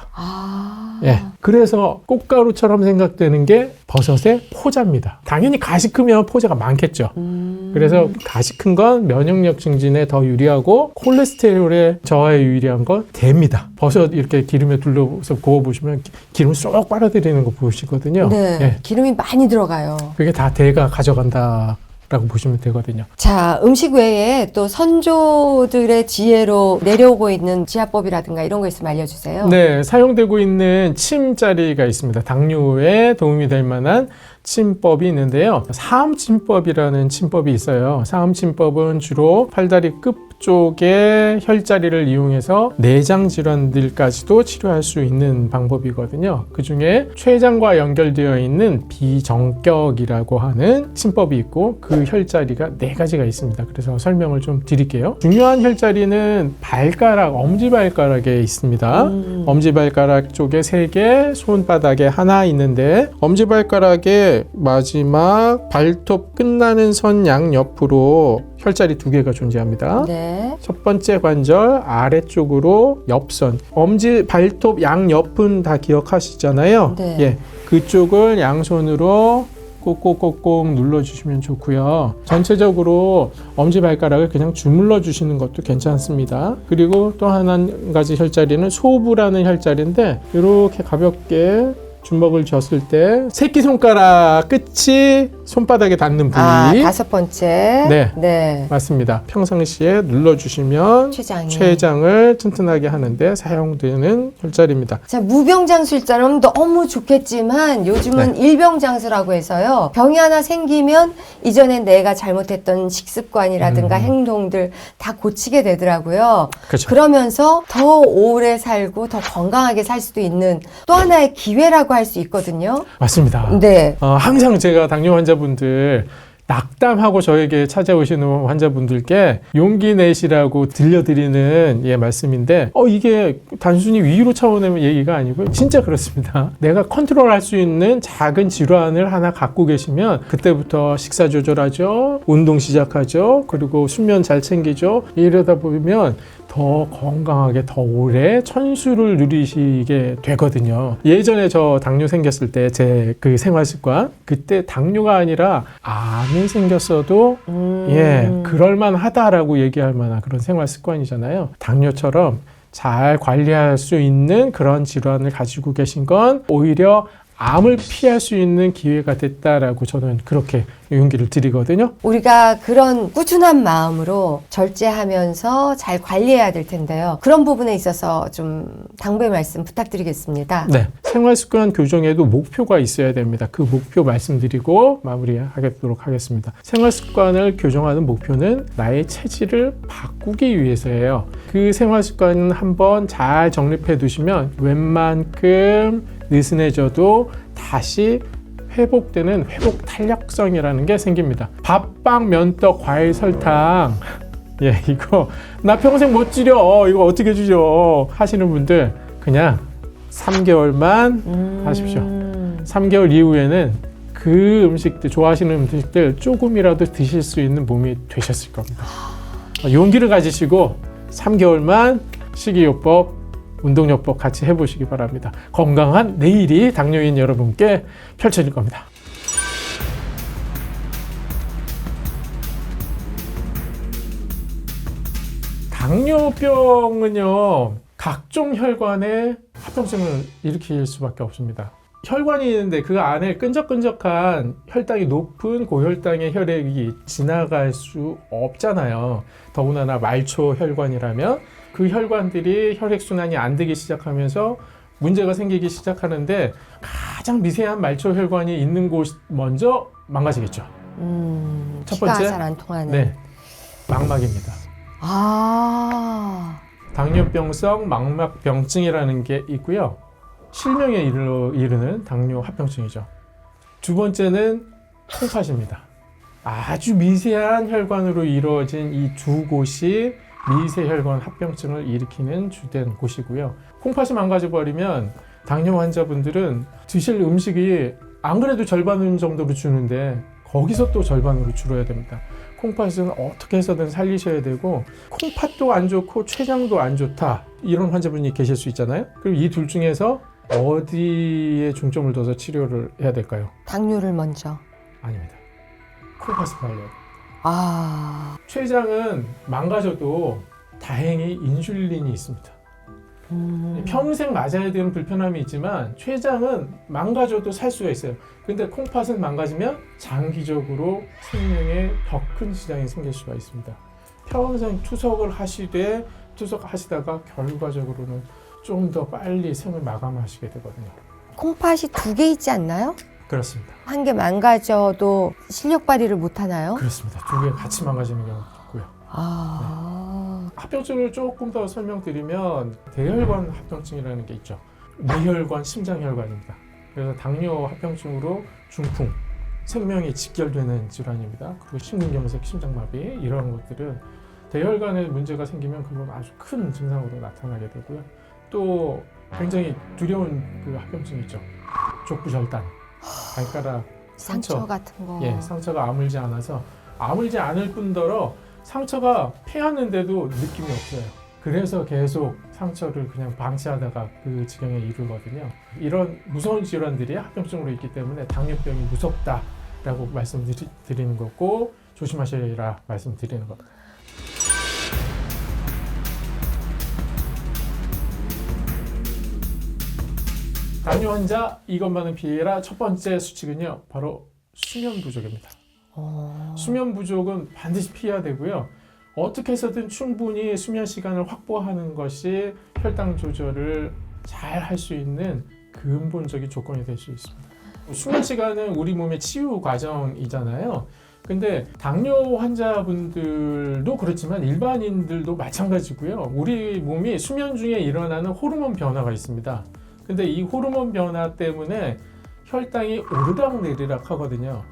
B: 예. 그래서 꽃가루처럼 생각되는 게 버섯의 포자입니다. 당연히 가시 크면 포자가 많겠죠. 그래서 가시 큰 건 면역력 증진에 더 유리하고 콜레스테롤의 저하에 유리한 건 됩니다. 버섯 이렇게 기름에 둘러서 구워보시면 기름 쏙 빨아들이는 거 보시거든요.
A: 네.
B: 예.
A: 기름이 많이 들어가요.
B: 그게 다 대가 가져간다. 라고 보시면 되거든요.
A: 자, 음식 외에 또 선조들의 지혜로 내려오고 있는 지압법이라든가 이런 거 있으면 알려주세요.
B: 네, 사용되고 있는 침자리가 있습니다. 당뇨에 도움이 될 만한 침법이 있는데요. 사음침법이라는 침법이 있어요. 사음침법은 주로 팔다리 끝 쪽의 혈자리를 이용해서 내장 질환들까지도 치료할 수 있는 방법이거든요. 그 중에 췌장과 연결되어 있는 비정격이라고 하는 침법이 있고 그 혈자리가 4가지가 있습니다. 그래서 설명을 좀 드릴게요. 중요한 혈자리는 발가락, 엄지발가락에 있습니다. 엄지발가락 쪽에 3개, 손바닥에 하나 있는데 엄지발가락의 마지막 발톱 끝나는 선 양옆으로 혈자리 2개가 존재합니다.
A: 네.
B: 첫 번째 관절 아래쪽으로 옆선, 엄지 발톱 양옆은 다 기억하시잖아요.
A: 네.
B: 예, 그쪽을 양손으로 꼭꼭꼭꼭 눌러주시면 좋고요. 전체적으로 엄지발가락을 그냥 주물러 주시는 것도 괜찮습니다. 그리고 또 한 가지 혈자리는 소부라는 혈자리인데 이렇게 가볍게 주먹을 쥐었을 때 새끼손가락 끝이 손바닥에 닿는 부위.
A: 5번째.
B: 네. 맞습니다. 평상시에 눌러주시면 췌장을 튼튼하게 하는데 사용되는 혈자리입니다.
A: 자, 무병장수일자는 너무 좋겠지만 요즘은 일병장수라고 해서요. 병이 하나 생기면 이전에 내가 잘못했던 식습관이라든가 행동들 다 고치게 되더라고요.
B: 그렇죠.
A: 그러면서 더 오래 살고 더 건강하게 살 수도 있는 또 하나의 기회라고 할 수 있거든요.
B: 맞습니다.
A: 네.
B: 항상 제가 당뇨 환자분들 낙담하고 저에게 찾아오시는 환자분들께 용기 내시라고 들려드리는 말씀인데 이게 단순히 위로 차원의 얘기가 아니고 진짜 그렇습니다. 내가 컨트롤할 수 있는 작은 질환을 하나 갖고 계시면 그때부터 식사 조절하죠. 운동 시작하죠. 그리고 수면 잘 챙기죠. 이러다 보면 더 건강하게 더 오래 천수를 누리시게 되거든요. 예전에 저 당뇨 생겼을 때 제 그 생활습관 그때 당뇨가 아니라 암이 생겼어도 그럴만 하다라고 얘기할 만한 그런 생활습관이잖아요. 당뇨처럼 잘 관리할 수 있는 그런 질환을 가지고 계신 건 오히려 암을 피할 수 있는 기회가 됐다라고 저는 그렇게 용기를 드리거든요.
A: 우리가 그런 꾸준한 마음으로 절제하면서 잘 관리해야 될 텐데요. 그런 부분에 있어서 좀 당부의 말씀 부탁드리겠습니다.
B: 네. 생활습관 교정에도 목표가 있어야 됩니다. 그 목표 말씀드리고 마무리하도록 하겠습니다. 생활습관을 교정하는 목표는 나의 체질을 바꾸기 위해서예요. 그 생활습관은 한번 잘 정립해 두시면 웬만큼 느슨해져도 다시 회복되는 회복 탄력성이라는 게 생깁니다. 밥, 빵, 면떡, 과일, 설탕 이거 나 평생 못 지려 이거 어떻게 주죠 하시는 분들 그냥 3개월만 하십시오. 3개월 이후에는 그 음식들 좋아하시는 음식들 조금이라도 드실 수 있는 몸이 되셨을 겁니다. 용기를 가지시고 3개월만 식이요법 운동요법 같이 해보시기 바랍니다. 건강한 내일이 당뇨인 여러분께 펼쳐질 겁니다. 당뇨병은요, 각종 혈관에 합병증을 일으킬 수밖에 없습니다. 혈관이 있는데 그 안에 끈적끈적한 혈당이 높은 고혈당의 혈액이 지나갈 수 없잖아요. 더군다나 말초 혈관이라면 그 혈관들이 혈액순환이 안 되기 시작하면서 문제가 생기기 시작하는데 가장 미세한 말초 혈관이 있는 곳이 먼저 망가지겠죠. 첫
A: 피가
B: 번째,
A: 잘 안 통하는.
B: 네, 망막입니다.
A: 아,
B: 당뇨병성 망막병증이라는 게 있고요. 실명에 이르는 당뇨 합병증이죠. 두 번째는 콩팥입니다. 아주 미세한 혈관으로 이루어진 이 두 곳이 미세혈관 합병증을 일으키는 주된 곳이고요. 콩팥이 망가져버리면 당뇨 환자분들은 드실 음식이 안 그래도 절반 정도로 주는데 거기서 또 절반으로 줄어야 됩니다. 콩팥은 어떻게 해서든 살리셔야 되고 콩팥도 안 좋고 췌장도 안 좋다 이런 환자분이 계실 수 있잖아요. 그럼 이 둘 중에서 어디에 중점을 둬서 치료를 해야 될까요?
A: 당뇨를 먼저.
B: 아닙니다. 콩팥을 살려요.
A: 아,
B: 췌장은 망가져도 다행히 인슐린이 있습니다. 평생 맞아야 되는 불편함이 있지만 췌장은 망가져도 살 수가 있어요. 근데 콩팥은 망가지면 장기적으로 생명에 더 큰 지장이 생길 수가 있습니다. 평생 투석하시다가 결과적으로는 좀 더 빨리 생을 마감하시게 되거든요.
A: 콩팥이 2개 있지 않나요?
B: 그렇습니다.
A: 한 개 망가져도 실력 발휘를 못 하나요?
B: 그렇습니다. 두 개 같이 망가지는 경우도 있고요. 합병증을 조금 더 설명드리면 대혈관 합병증이라는 게 있죠. 뇌혈관, 심장혈관입니다. 그래서 당뇨 합병증으로 중풍, 생명이 직결되는 질환입니다. 그리고 심근경색, 심장마비 이런 것들은 대혈관에 문제가 생기면 그건 아주 큰 증상으로 나타나게 되고요. 또 굉장히 두려운 그 합병증이 있죠. 족부절단, 발가락
A: 상처 같은 거.
B: 상처가 아물지 않아서 아물지 않을 뿐더러 상처가 패였는데도 느낌이 없어요. 그래서 계속 상처를 그냥 방치하다가 그 지경에 이르거든요. 이런 무서운 질환들이 합병증으로 있기 때문에 당뇨병이 무섭다라고 말씀드리는 거고 조심하셔라 말씀드리는 겁니다. 당뇨 환자 이것만은 피해라. 첫 번째 수칙은요, 바로 수면 부족입니다. 수면 부족은 반드시 피해야 되고요. 어떻게 해서든 충분히 수면 시간을 확보하는 것이 혈당 조절을 잘 할 수 있는 근본적인 조건이 될 수 있습니다. 수면 시간은 우리 몸의 치유 과정이잖아요. 근데 당뇨 환자분들도 그렇지만 일반인들도 마찬가지고요. 우리 몸이 수면 중에 일어나는 호르몬 변화가 있습니다. 근데 이 호르몬 변화 때문에 혈당이 오르락 내리락 하거든요.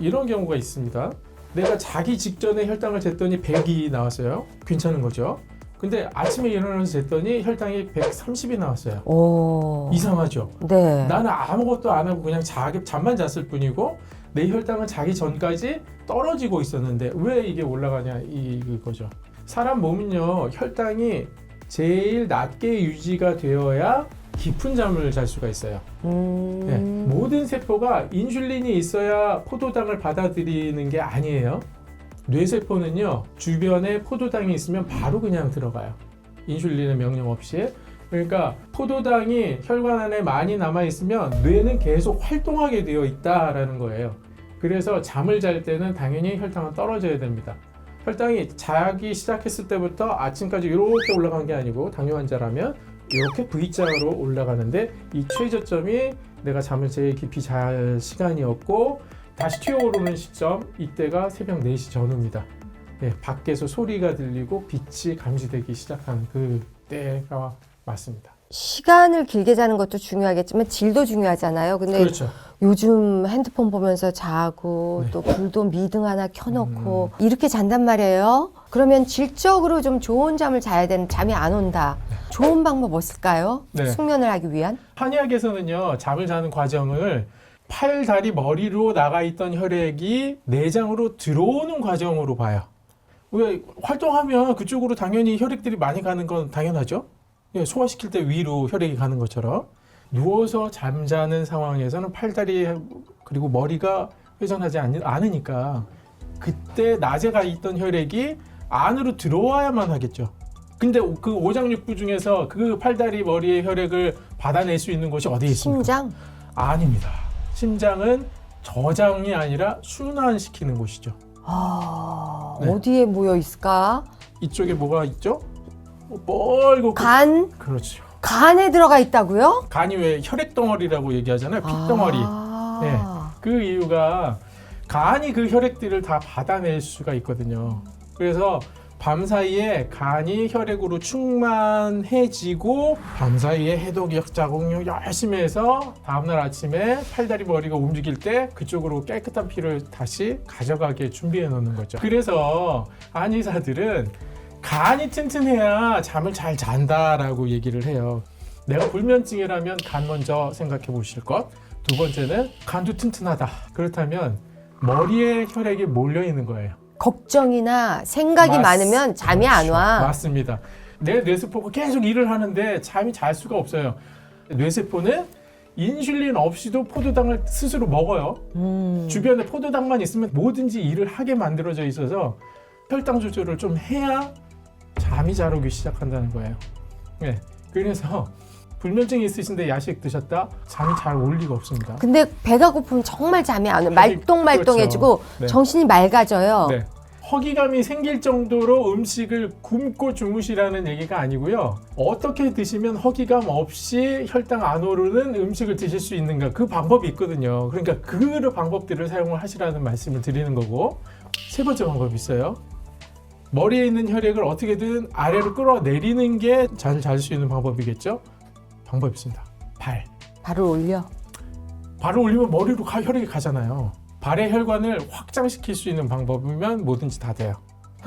B: 이런 경우가 있습니다. 내가 자기 직전에 혈당을 쟀더니 100이 나왔어요. 괜찮은 거죠. 근데 아침에 일어나서 쟀더니 혈당이 130이 나왔어요. 이상하죠.
A: 네.
B: 나는 아무것도 안 하고 그냥 잠만 잤을 뿐이고 내 혈당은 자기 전까지 떨어지고 있었는데 왜 이게 올라가냐 이거죠. 사람 몸은요, 혈당이 제일 낮게 유지가 되어야 깊은 잠을 잘 수가 있어요. 네, 모든 세포가 인슐린이 있어야 포도당을 받아들이는 게 아니에요. 뇌세포는요, 주변에 포도당이 있으면 바로 그냥 들어가요. 인슐린의 명령 없이. 그러니까 포도당이 혈관 안에 많이 남아 있으면 뇌는 계속 활동하게 되어 있다라는 거예요. 그래서 잠을 잘 때는 당연히 혈당은 떨어져야 됩니다. 혈당이 자기 시작했을 때부터 아침까지 이렇게 올라간 게 아니고 당뇨 환자라면 이렇게 V자로 올라가는데 이 최저점이 내가 잠을 제일 깊이 잘 시간이었고 다시 튀어오르는 시점 이때가 새벽 4시 전후입니다. 네, 밖에서 소리가 들리고 빛이 감지되기 시작한 그 때가 맞습니다.
A: 시간을 길게 자는 것도 중요하겠지만 질도 중요하잖아요. 근데
B: 그렇죠.
A: 요즘 핸드폰 보면서 자고
B: 네.
A: 또 불도 미등 하나 켜놓고 이렇게 잔단 말이에요. 그러면 질적으로 좀 좋은 잠을 자야 되는 잠이 안 온다. 좋은 방법 없을까요?
B: 네.
A: 숙면을 하기 위한?
B: 한의학에서는요, 잠을 자는 과정을 팔, 다리, 머리로 나가 있던 혈액이 내장으로 들어오는 과정으로 봐요. 왜 활동하면 그쪽으로 당연히 혈액들이 많이 가는 건 당연하죠. 예, 소화시킬 때 위로 혈액이 가는 것처럼 누워서 잠자는 상황에서는 팔, 다리 그리고 머리가 회전하지 않으니까 그때 낮에 가 있던 혈액이 안으로 들어와야만 하겠죠. 근데 그 오장육부 중에서 그 팔다리 머리의 혈액을 받아낼 수 있는 곳이 어디에 있습니까?
A: 심장?
B: 아닙니다. 심장은 저장이 아니라 순환시키는 곳이죠. 네.
A: 어디에 모여 있을까?
B: 이쪽에 뭐가 있죠? 뻘고
A: 간?
B: 그렇죠.
A: 간에 들어가 있다고요?
B: 간이 왜 혈액 덩어리라고 얘기하잖아요. 핏덩어리. 네. 그 이유가 간이 그 혈액들을 다 받아낼 수가 있거든요. 그래서 밤사이에 간이 혈액으로 충만해지고 밤사이에 해독약 작용력 열심히 해서 다음날 아침에 팔다리 머리가 움직일 때 그쪽으로 깨끗한 피를 다시 가져가게 준비해 놓는 거죠. 그래서 한의사들은 간이 튼튼해야 잠을 잘 잔다라고 얘기를 해요. 내가 불면증이라면 간 먼저 생각해 보실 것. 두 번째는 간도 튼튼하다. 그렇다면 머리에 혈액이 몰려 있는 거예요.
A: 걱정이나 생각이 많으면 잠이 안 와.
B: 맞습니다. 내 뇌세포가 계속 일을 하는데 잠이 잘 수가 없어요. 뇌세포는 인슐린 없이도 포도당을 스스로 먹어요. 주변에 포도당만 있으면 뭐든지 일을 하게 만들어져 있어서 혈당 조절을 좀 해야 잠이 잘 오기 시작한다는 거예요. 네. 그래서 불면증이 있으신데 야식 드셨다? 잠이 잘 올 리가 없습니다.
A: 근데 배가 고프면 정말 잠이 안 와. 말똥말똥해지고
B: 그렇죠. 네.
A: 정신이 맑아져요.
B: 네. 허기감이 생길 정도로 음식을 굶고 주무시라는 얘기가 아니고요. 어떻게 드시면 허기감 없이 혈당 안 오르는 음식을 드실 수 있는가 그 방법이 있거든요. 그러니까 그 방법들을 사용을 하시라는 말씀을 드리는 거고 세 번째 방법이 있어요. 머리에 있는 혈액을 어떻게든 아래로 끌어내리는 게 잘 잘 수 있는 방법이겠죠. 방법이 있습니다.
A: 발을 올려.
B: 발을 올리면 머리로 혈액이 가잖아요. 발의 혈관을 확장시킬 수 있는 방법이면 뭐든지 다 돼요.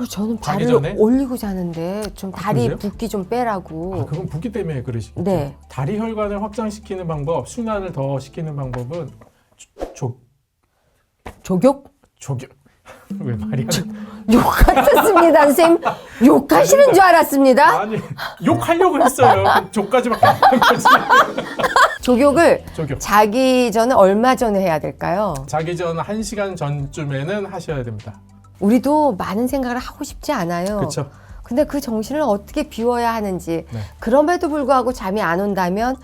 A: 저는
B: 자기
A: 발을
B: 전에?
A: 올리고 자는데 좀 다리
B: 그러세요?
A: 붓기 좀 빼라고.
B: 그건 붓기 때문에 그러시겠죠.
A: 네.
B: 다리 혈관을 확장시키는 방법, 순환을 더 시키는 방법은
A: 조격?
B: 왜 말이 안 돼?
A: 욕 같았습니다, 선생님. 욕하시는 줄 알았습니다.
B: 아니 욕하려고 했어요. 족까지밖에 안 한 거지.
A: 조격을
B: 조격.
A: 자기 전에 얼마 전에 해야 될까요?
B: 자기 전 1시간 전쯤에는 하셔야 됩니다.
A: 우리도 많은 생각을 하고 싶지 않아요.
B: 그렇죠.
A: 근데 그 정신을 어떻게 비워야 하는지
B: 네.
A: 그럼에도 불구하고 잠이 안 온다면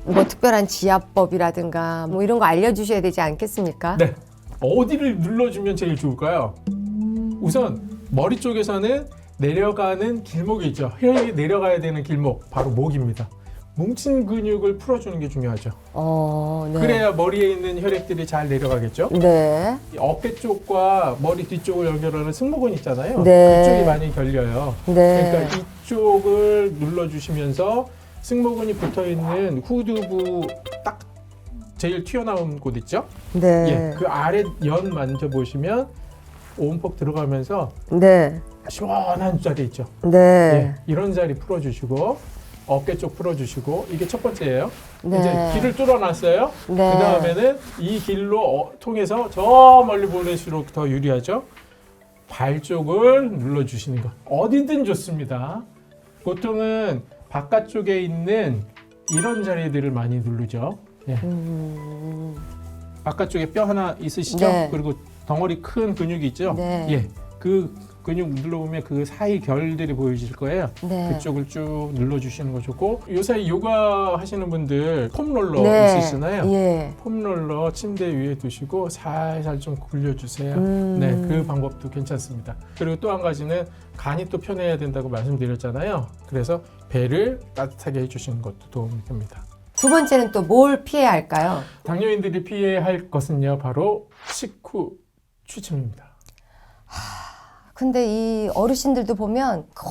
A: 뭐 특별한 지압법이라든가 뭐 이런 거 알려주셔야 되지 않겠습니까?
B: 네. 어디를 눌러주면 제일 좋을까요? 우선 머리 쪽에서는 내려가는 길목이 있죠. 혈액이 내려가야 되는 길목, 바로 목입니다. 뭉친 근육을 풀어주는 게 중요하죠.
A: 네.
B: 그래야 머리에 있는 혈액들이 잘 내려가겠죠.
A: 네.
B: 이 어깨 쪽과 머리 뒤쪽을 연결하는 승모근 있잖아요.
A: 네.
B: 그쪽이 많이 결려요.
A: 네.
B: 그러니까 이쪽을 눌러주시면서 승모근이 붙어있는 후두부 딱 제일 튀어나온 곳 있죠?
A: 네.
B: 예, 그 아래 연 만져보시면 온폭 들어가면서
A: 네.
B: 시원한 자리 있죠?
A: 네.
B: 예, 이런 자리 풀어주시고 어깨 쪽 풀어주시고 이게 첫 번째예요.
A: 네.
B: 이제 길을 뚫어놨어요.
A: 네.
B: 그 다음에는 이 길로 통해서 저 멀리 보낼수록 더 유리하죠. 발 쪽을 눌러주시는 것. 어디든 좋습니다. 보통은 바깥쪽에 있는 이런 자리들을 많이 누르죠. 예. 바깥쪽에 뼈 하나 있으시죠?
A: 네.
B: 그리고 덩어리 큰 근육이 있죠?
A: 네.
B: 예. 그 근육 눌러보면 그 사이 결들이 보여질 거예요.
A: 네.
B: 그쪽을 쭉 눌러주시는 거 좋고, 요새 요가 하시는 분들 폼롤러
A: 네.
B: 있으시잖아요.
A: 예.
B: 폼롤러 침대 위에 두시고 살살 좀 굴려주세요. 네, 그 방법도 괜찮습니다. 그리고 또 한 가지는 간이 또 편해야 된다고 말씀드렸잖아요. 그래서 배를 따뜻하게 해주시는 것도 도움이 됩니다.
A: 두 번째는 또 뭘 피해야 할까요?
B: 당뇨인들이 피해야 할 것은요, 바로 식후 취침입니다.
A: 근데 이 어르신들도 보면 꼭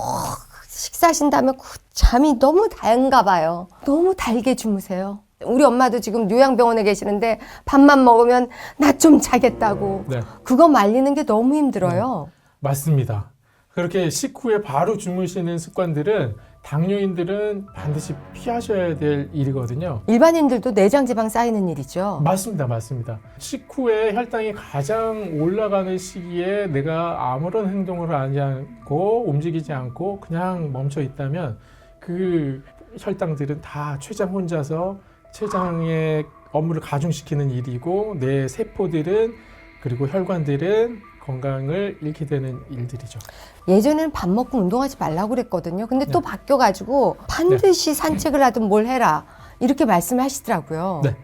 A: 식사하신 다음에 잠이 너무 달가 봐요. 너무 달게 주무세요. 우리 엄마도 지금 요양병원에 계시는데 밥만 먹으면 나 좀 자겠다고.
B: 네.
A: 그거 말리는 게 너무 힘들어요.
B: 맞습니다. 그렇게 식후에 바로 주무시는 습관들은 당뇨인들은 반드시 피하셔야 될 일이거든요.
A: 일반인들도 내장 지방 쌓이는 일이죠.
B: 맞습니다. 맞습니다. 식후에 혈당이 가장 올라가는 시기에 내가 아무런 행동을 하지 않고 움직이지 않고 그냥 멈춰 있다면 그 혈당들은 다 췌장 혼자서 췌장의 업무를 가중시키는 일이고 내 세포들은 그리고 혈관들은 건강을 잃게 되는 일들이죠.
A: 예전에는 밥 먹고 운동하지 말라고 그랬거든요. 근데 또 바뀌어가지고 반드시 산책을 하든 뭘 해라 이렇게 말씀을 하시더라고요.
B: 네.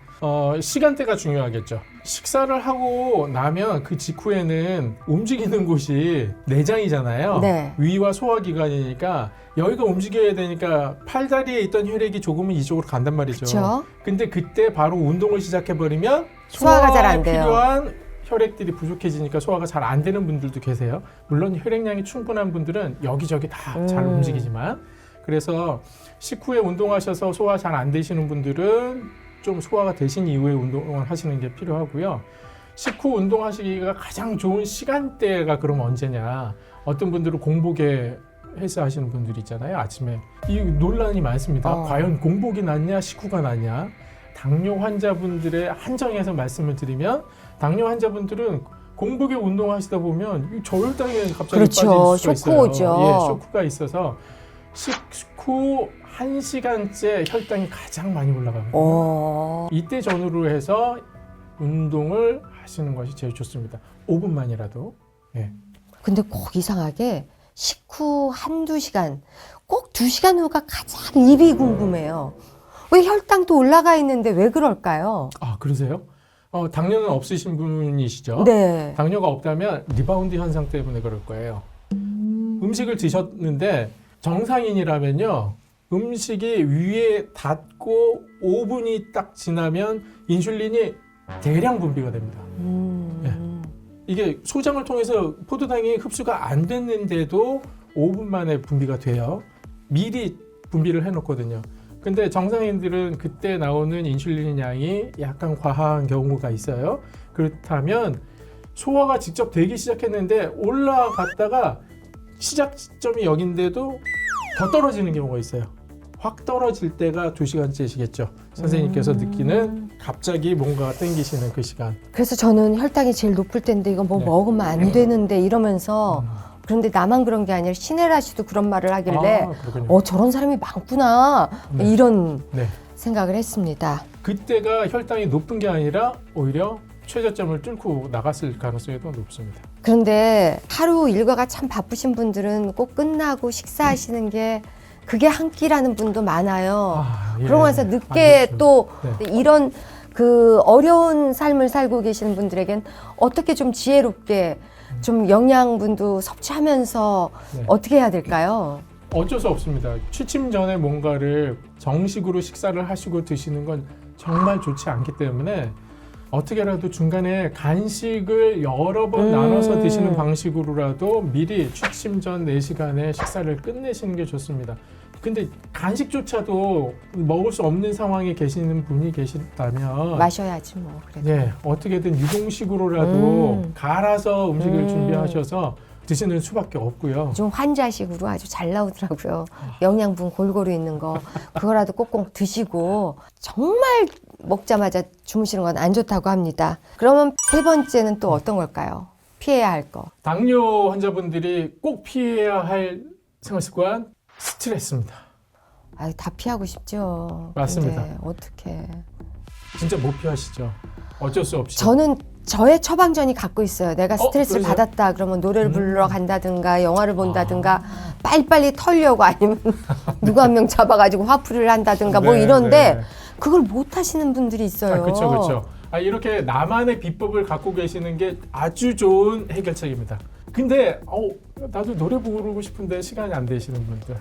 B: 시간대가 중요하겠죠. 식사를 하고 나면 그 직후에는 움직이는 곳이 내장이잖아요.
A: 네.
B: 위와 소화기관이니까 여기가 움직여야 되니까 팔다리에 있던 혈액이 조금은 이쪽으로 간단 말이죠.
A: 그렇죠.
B: 근데 그때 바로 운동을 시작해버리면
A: 소화가 잘안
B: 소화에
A: 돼요.
B: 필요한 혈액들이 부족해지니까 소화가 잘 안 되는 분들도 계세요. 물론 혈액량이 충분한 분들은 여기저기 다 잘 움직이지만 그래서 식후에 운동하셔서 소화 잘 안 되시는 분들은 좀 소화가 되신 이후에 운동을 하시는 게 필요하고요. 식후 운동하시기가 가장 좋은 시간대가 그럼 언제냐. 어떤 분들은 공복에 헬스하시는 분들이 있잖아요. 아침에. 이 논란이 많습니다. 과연 공복이 낫냐 식후가 낫냐. 당뇨 환자분들의 한정에서 말씀을 드리면 당뇨 환자분들은 공복에 운동하시다 보면 저혈당에 갑자기
A: 그렇죠.
B: 빠질 수가
A: 쇼크
B: 있어요.
A: 오죠.
B: 예, 쇼크가 있어서 식후 1시간째 혈당이 가장 많이 올라가거든요. 이때 전후로 해서 운동을 하시는 것이 제일 좋습니다. 5분만이라도. 예.
A: 근데 꼭 이상하게 식후 한두 시간, 꼭 2시간 후가 가장 입이 궁금해요. 왜 혈당도 올라가 있는데 왜 그럴까요?
B: 아, 그러세요? 당뇨는 없으신 분이시죠?
A: 네.
B: 당뇨가 없다면 리바운드 현상 때문에 그럴 거예요. 음식을 드셨는데 정상인이라면요. 음식이 위에 닿고 5분이 딱 지나면 인슐린이 대량 분비가 됩니다. 이게 소장을 통해서 포도당이 흡수가 안 됐는데도 5분 만에 분비가 돼요. 미리 분비를 해놓거든요. 근데 정상인들은 그때 나오는 인슐린 양이 약간 과한 경우가 있어요. 그렇다면 소화가 직접 되기 시작했는데 올라갔다가 시작 지점이 여긴데도 더 떨어지는 경우가 있어요. 확 떨어질 때가 2시간째시겠죠. 선생님께서 느끼는 갑자기 뭔가가 땡기시는 그 시간.
A: 그래서 저는 혈당이 제일 높을 텐데 이거 뭐
B: 네.
A: 먹으면 안 되는데 이러면서 그런데 나만 그런 게 아니라 신혜라 씨도 그런 말을 하길래
B: 그렇군요.
A: 저런 사람이 많구나
B: 네.
A: 이런
B: 네.
A: 생각을 했습니다.
B: 그때가 혈당이 높은 게 아니라 오히려 최저점을 뚫고 나갔을 가능성이 더 높습니다.
A: 그런데 하루 일과가 참 바쁘신 분들은 꼭 끝나고 식사하시는 게 그게 한 끼라는 분도 많아요.
B: 예.
A: 그러고 나서 늦게
B: 안
A: 또
B: 네.
A: 이런 그 어려운 삶을 살고 계시는 분들에겐 어떻게 좀 지혜롭게 좀 영양분도 섭취하면서
B: 네.
A: 어떻게 해야 될까요?
B: 어쩔 수 없습니다. 취침 전에 뭔가를 정식으로 식사를 하시고 드시는 건 정말 좋지 않기 때문에 어떻게라도 중간에 간식을 여러 번 나눠서 드시는 방식으로라도 미리 취침 전 4시간에 식사를 끝내시는 게 좋습니다. 근데 간식조차도 먹을 수 없는 상황에 계시는 분이 계시다면
A: 마셔야지 뭐 그래도.
B: 네, 어떻게든 유동식으로라도 갈아서 음식을 준비하셔서 드시는 수밖에 없고요.
A: 좀 환자식으로 아주 잘 나오더라고요. 영양분 골고루 있는 거 그거라도 꼭꼭 드시고 정말 먹자마자 주무시는 건 안 좋다고 합니다. 그러면 세 번째는 또 어떤 걸까요? 피해야 할 거.
B: 당뇨 환자분들이 꼭 피해야 할 생활습관 스트레스입니다.
A: 다 피하고 싶죠.
B: 맞습니다.
A: 근데 어떻게?
B: 진짜 못 피하시죠. 어쩔 수 없이.
A: 저는 저의 처방전이 갖고 있어요. 내가 스트레스를
B: 그러세요?
A: 받았다 그러면 노래를 부르러 간다든가 영화를 본다든가 빨리빨리 털려고 아니면 누구 한 명 잡아가지고 화풀이를 한다든가 뭐
B: 네,
A: 이런데
B: 네.
A: 그걸 못 하시는 분들이 있어요.
B: 그렇죠, 그렇죠. 이렇게 나만의 비법을 갖고 계시는 게 아주 좋은 해결책입니다. 근데 나도 노래 부르고 싶은데 시간이 안 되시는 분들,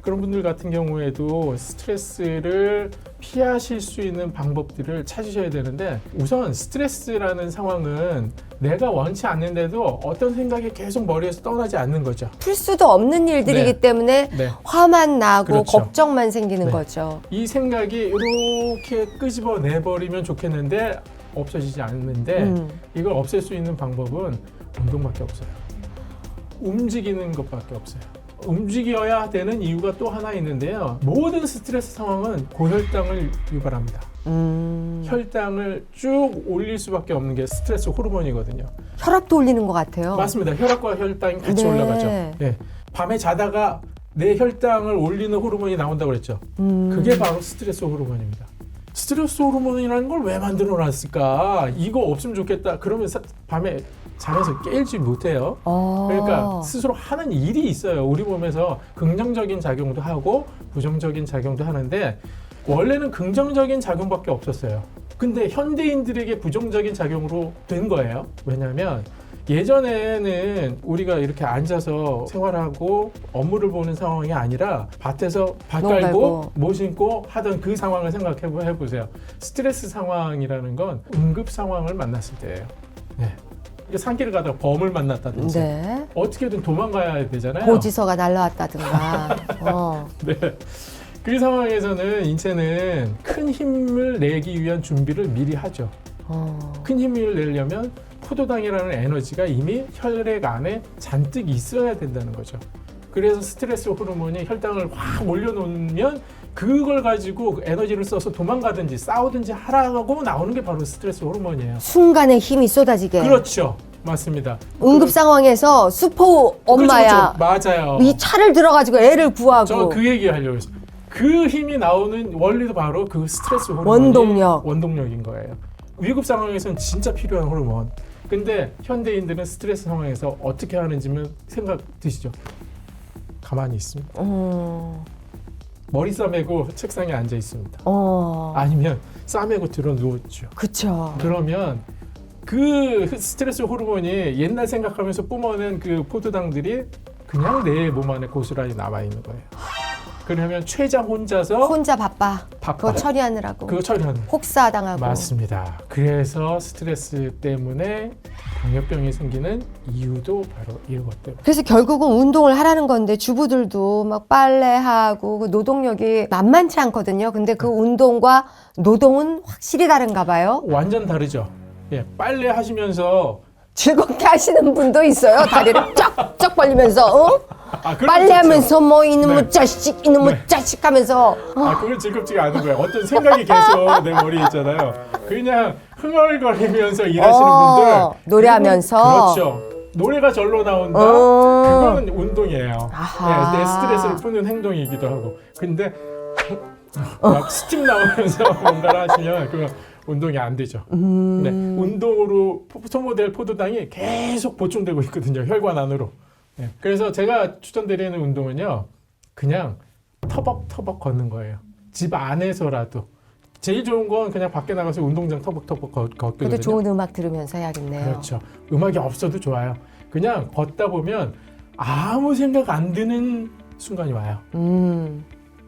B: 그런 분들 같은 경우에도 스트레스를 피하실 수 있는 방법들을 찾으셔야 되는데, 우선 스트레스라는 상황은 내가 원치 않는데도 어떤 생각이 계속 머리에서 떠나지 않는 거죠.
A: 풀 수도 없는 일들이기
B: 네.
A: 때문에
B: 네.
A: 화만 나고
B: 그렇죠.
A: 걱정만 생기는
B: 네.
A: 거죠.
B: 이 생각이 이렇게 끄집어 내버리면 좋겠는데 없어지지 않는데 이걸 없앨 수 있는 방법은 운동밖에 없어요. 움직이는 것밖에 없어요. 움직여야 되는 이유가 또 하나 있는데요. 모든 스트레스 상황은 고혈당을 유발합니다. 혈당을 쭉 올릴 수밖에 없는 게 스트레스 호르몬이거든요.
A: 혈압도 올리는 것 같아요.
B: 맞습니다. 혈압과 혈당이 같이
A: 네.
B: 올라가죠. 예. 밤에 자다가 내 혈당을 올리는 호르몬이 나온다고 그랬죠. 그게 바로 스트레스 호르몬입니다. 스트레스 호르몬이라는 걸 왜 만들어 놨을까? 이거 없으면 좋겠다. 그러면 밤에 잠에서 깨지 못해요. 그러니까 스스로 하는 일이 있어요. 우리 몸에서 긍정적인 작용도 하고 부정적인 작용도 하는데, 원래는 긍정적인 작용밖에 없었어요. 근데 현대인들에게 부정적인 작용으로 된 거예요. 왜냐하면 예전에는 우리가 이렇게 앉아서 생활하고 업무를 보는 상황이 아니라 밭에서 밭
A: 농
B: 갈고
A: 갈고.
B: 모 심고 하던 그 상황을 생각해 보세요. 스트레스 상황이라는 건 응급 상황을 만났을 때예요. 네. 산길을 가다가 범을 만났다든지
A: 네.
B: 어떻게든 도망가야 되잖아요.
A: 고지서가 날라왔다든가.
B: 네. 그 상황에서는 인체는 큰 힘을 내기 위한 준비를 미리 하죠. 큰 힘을 내려면 포도당이라는 에너지가 이미 혈액 안에 잔뜩 있어야 된다는 거죠. 그래서 스트레스 호르몬이 혈당을 확 올려놓으면 그걸 가지고 에너지를 써서 도망가든지 싸우든지 하라고 나오는 게 바로 스트레스 호르몬이에요.
A: 순간에 힘이 쏟아지게.
B: 그렇죠. 맞습니다.
A: 응급 상황에서 슈퍼 엄마야.
B: 그렇죠. 맞아요.
A: 이 차를 들어가지고 애를 구하고.
B: 저 그 얘기 하려고 했어요. 그 힘이 나오는 원리도 바로 그 스트레스 호르몬이 원동력인 거예요. 위급 상황에서는 진짜 필요한 호르몬. 근데 현대인들은 스트레스 상황에서 어떻게 하는지는 생각 드시죠? 가만히 있습니다. 머리 싸매고 책상에 앉아 있습니다. 아니면 싸매고 들어 누웠죠.
A: 그쵸.
B: 그러면 그 스트레스 호르몬이 옛날 생각하면서 뿜어낸 그 포도당들이 그냥 내 몸 안에 고스란히 남아있는 거예요. 그러면 췌장
A: 혼자 바빠. 그거 처리하느라고.
B: 그거 처리하는 거예요.
A: 혹사당하고.
B: 맞습니다. 그래서 스트레스 때문에 당뇨병이 생기는 이유도 바로 이것 때문에.
A: 그래서 결국은 운동을 하라는 건데 주부들도 막 빨래하고 그 노동력이 만만치 않거든요. 근데 그 운동과 노동은 확실히 다른가 봐요.
B: 완전 다르죠. 예, 빨래 하시면서
A: 즐겁게 하시는 분도 있어요. 다리를 쫙쫙 벌리면서
B: 그건
A: 빨래하면서 뭐 이놈의
B: 네.
A: 자식 이놈의 자식 하면서
B: 그걸 즐겁지가 않은 거예요. 어떤 생각이 계속 내 머리에 있잖아요. 그냥 흥얼거리면서 일하시는 분들
A: 노래하면서.
B: 그렇죠. 노래가 절로 나온다. 그거는 운동이에요.
A: 아하.
B: 네, 내 스트레스를 푸는 행동이기도 하고. 근데 막 스팀 나오면서 뭔가를 하시면 그건 운동이 안 되죠. 네, 운동으로 소모될 포도당이 계속 보충되고 있거든요. 혈관 안으로. 네, 그래서 제가 추천드리는 운동은요. 그냥 터벅터벅 걷는 거예요. 집 안에서라도. 제일 좋은 건 그냥 밖에 나가서 운동장 터벅터벅 걷거든요.
A: 근데 좋은 음악 들으면서 해야겠네요.
B: 그렇죠. 음악이 없어도 좋아요. 그냥 걷다 보면 아무 생각 안 드는 순간이 와요.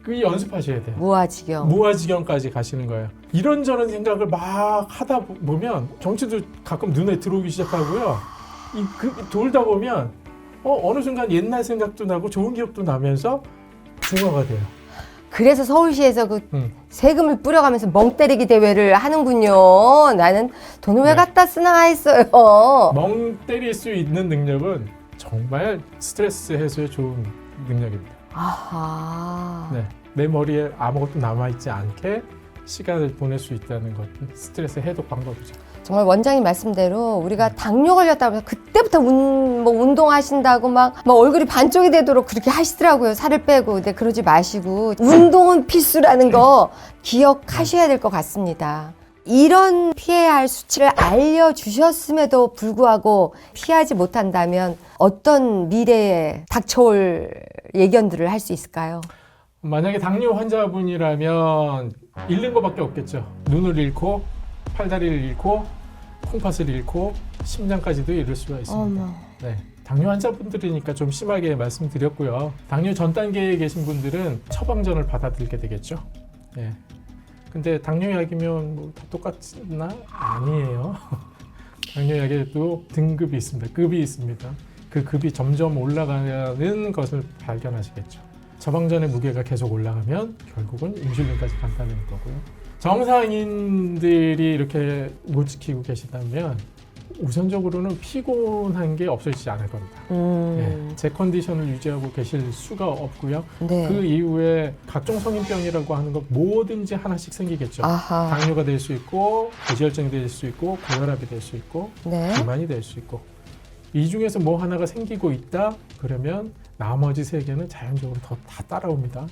B: 그 연습하셔야 돼요.
A: 무아지경.
B: 무아지경까지 가시는 거예요. 이런저런 생각을 막 하다 보면 정치도 가끔 눈에 들어오기 시작하고요. 돌다 보면 어느 순간 옛날 생각도 나고 좋은 기억도 나면서 중화가 돼요.
A: 그래서 서울시에서 그 세금을 뿌려가면서 멍 때리기 대회를 하는군요. 나는 돈을 왜
B: 네.
A: 갖다 쓰나 했어요.
B: 멍 때릴 수 있는 능력은 정말 스트레스 해소에 좋은 능력입니다.
A: 아하.
B: 네, 내 머리에 아무것도 남아있지 않게 시간을 보낼 수 있다는 것, 스트레스 해독 방법이죠.
A: 정말 원장님 말씀대로 우리가 당뇨 걸렸다고 해서 그때부터 운동하신다고 막 얼굴이 반쪽이 되도록 그렇게 하시더라고요. 살을 빼고. 근데 그러지 마시고 운동은 필수라는 거 기억하셔야 될 것 같습니다. 이런 피해야 할 수치를 알려주셨음에도 불구하고 피하지 못한다면 어떤 미래에 닥쳐올 예견들을 할 수 있을까요?
B: 만약에 당뇨 환자분이라면 잃는 것밖에 없겠죠. 눈을 잃고 팔다리를 잃고 콩팥을 잃고 심장까지도 잃을 수가 있습니다.
A: 어머.
B: 네, 당뇨 환자분들이니까 좀 심하게 말씀드렸고요. 당뇨 전 단계에 계신 분들은 처방전을 받아들게 되겠죠. 네. 근데 당뇨약이면 뭐 다 똑같나? 아니에요. 당뇨약에도 등급이 있습니다. 급이 있습니다. 그 급이 점점 올라가는 것을 발견하시겠죠. 처방전의 무게가 계속 올라가면 결국은 인슐린까지 간다는 거고요. 정상인들이 이렇게 못 지키고 계시다면 우선적으로는 피곤한 게 없어지지 않을 겁니다. 네, 제 컨디션을 유지하고 계실 수가 없고요.
A: 네.
B: 그 이후에 각종 성인병이라고 하는 것 뭐든지 하나씩 생기겠죠.
A: 아하.
B: 당뇨가 될 수 있고 고지혈증이 될 수 있고 고혈압이 될 수 있고
A: 네.
B: 비만이 될 수 있고 이 중에서 뭐 하나가 생기고 있다 그러면 나머지 세 개는 자연적으로 다 따라옵니다.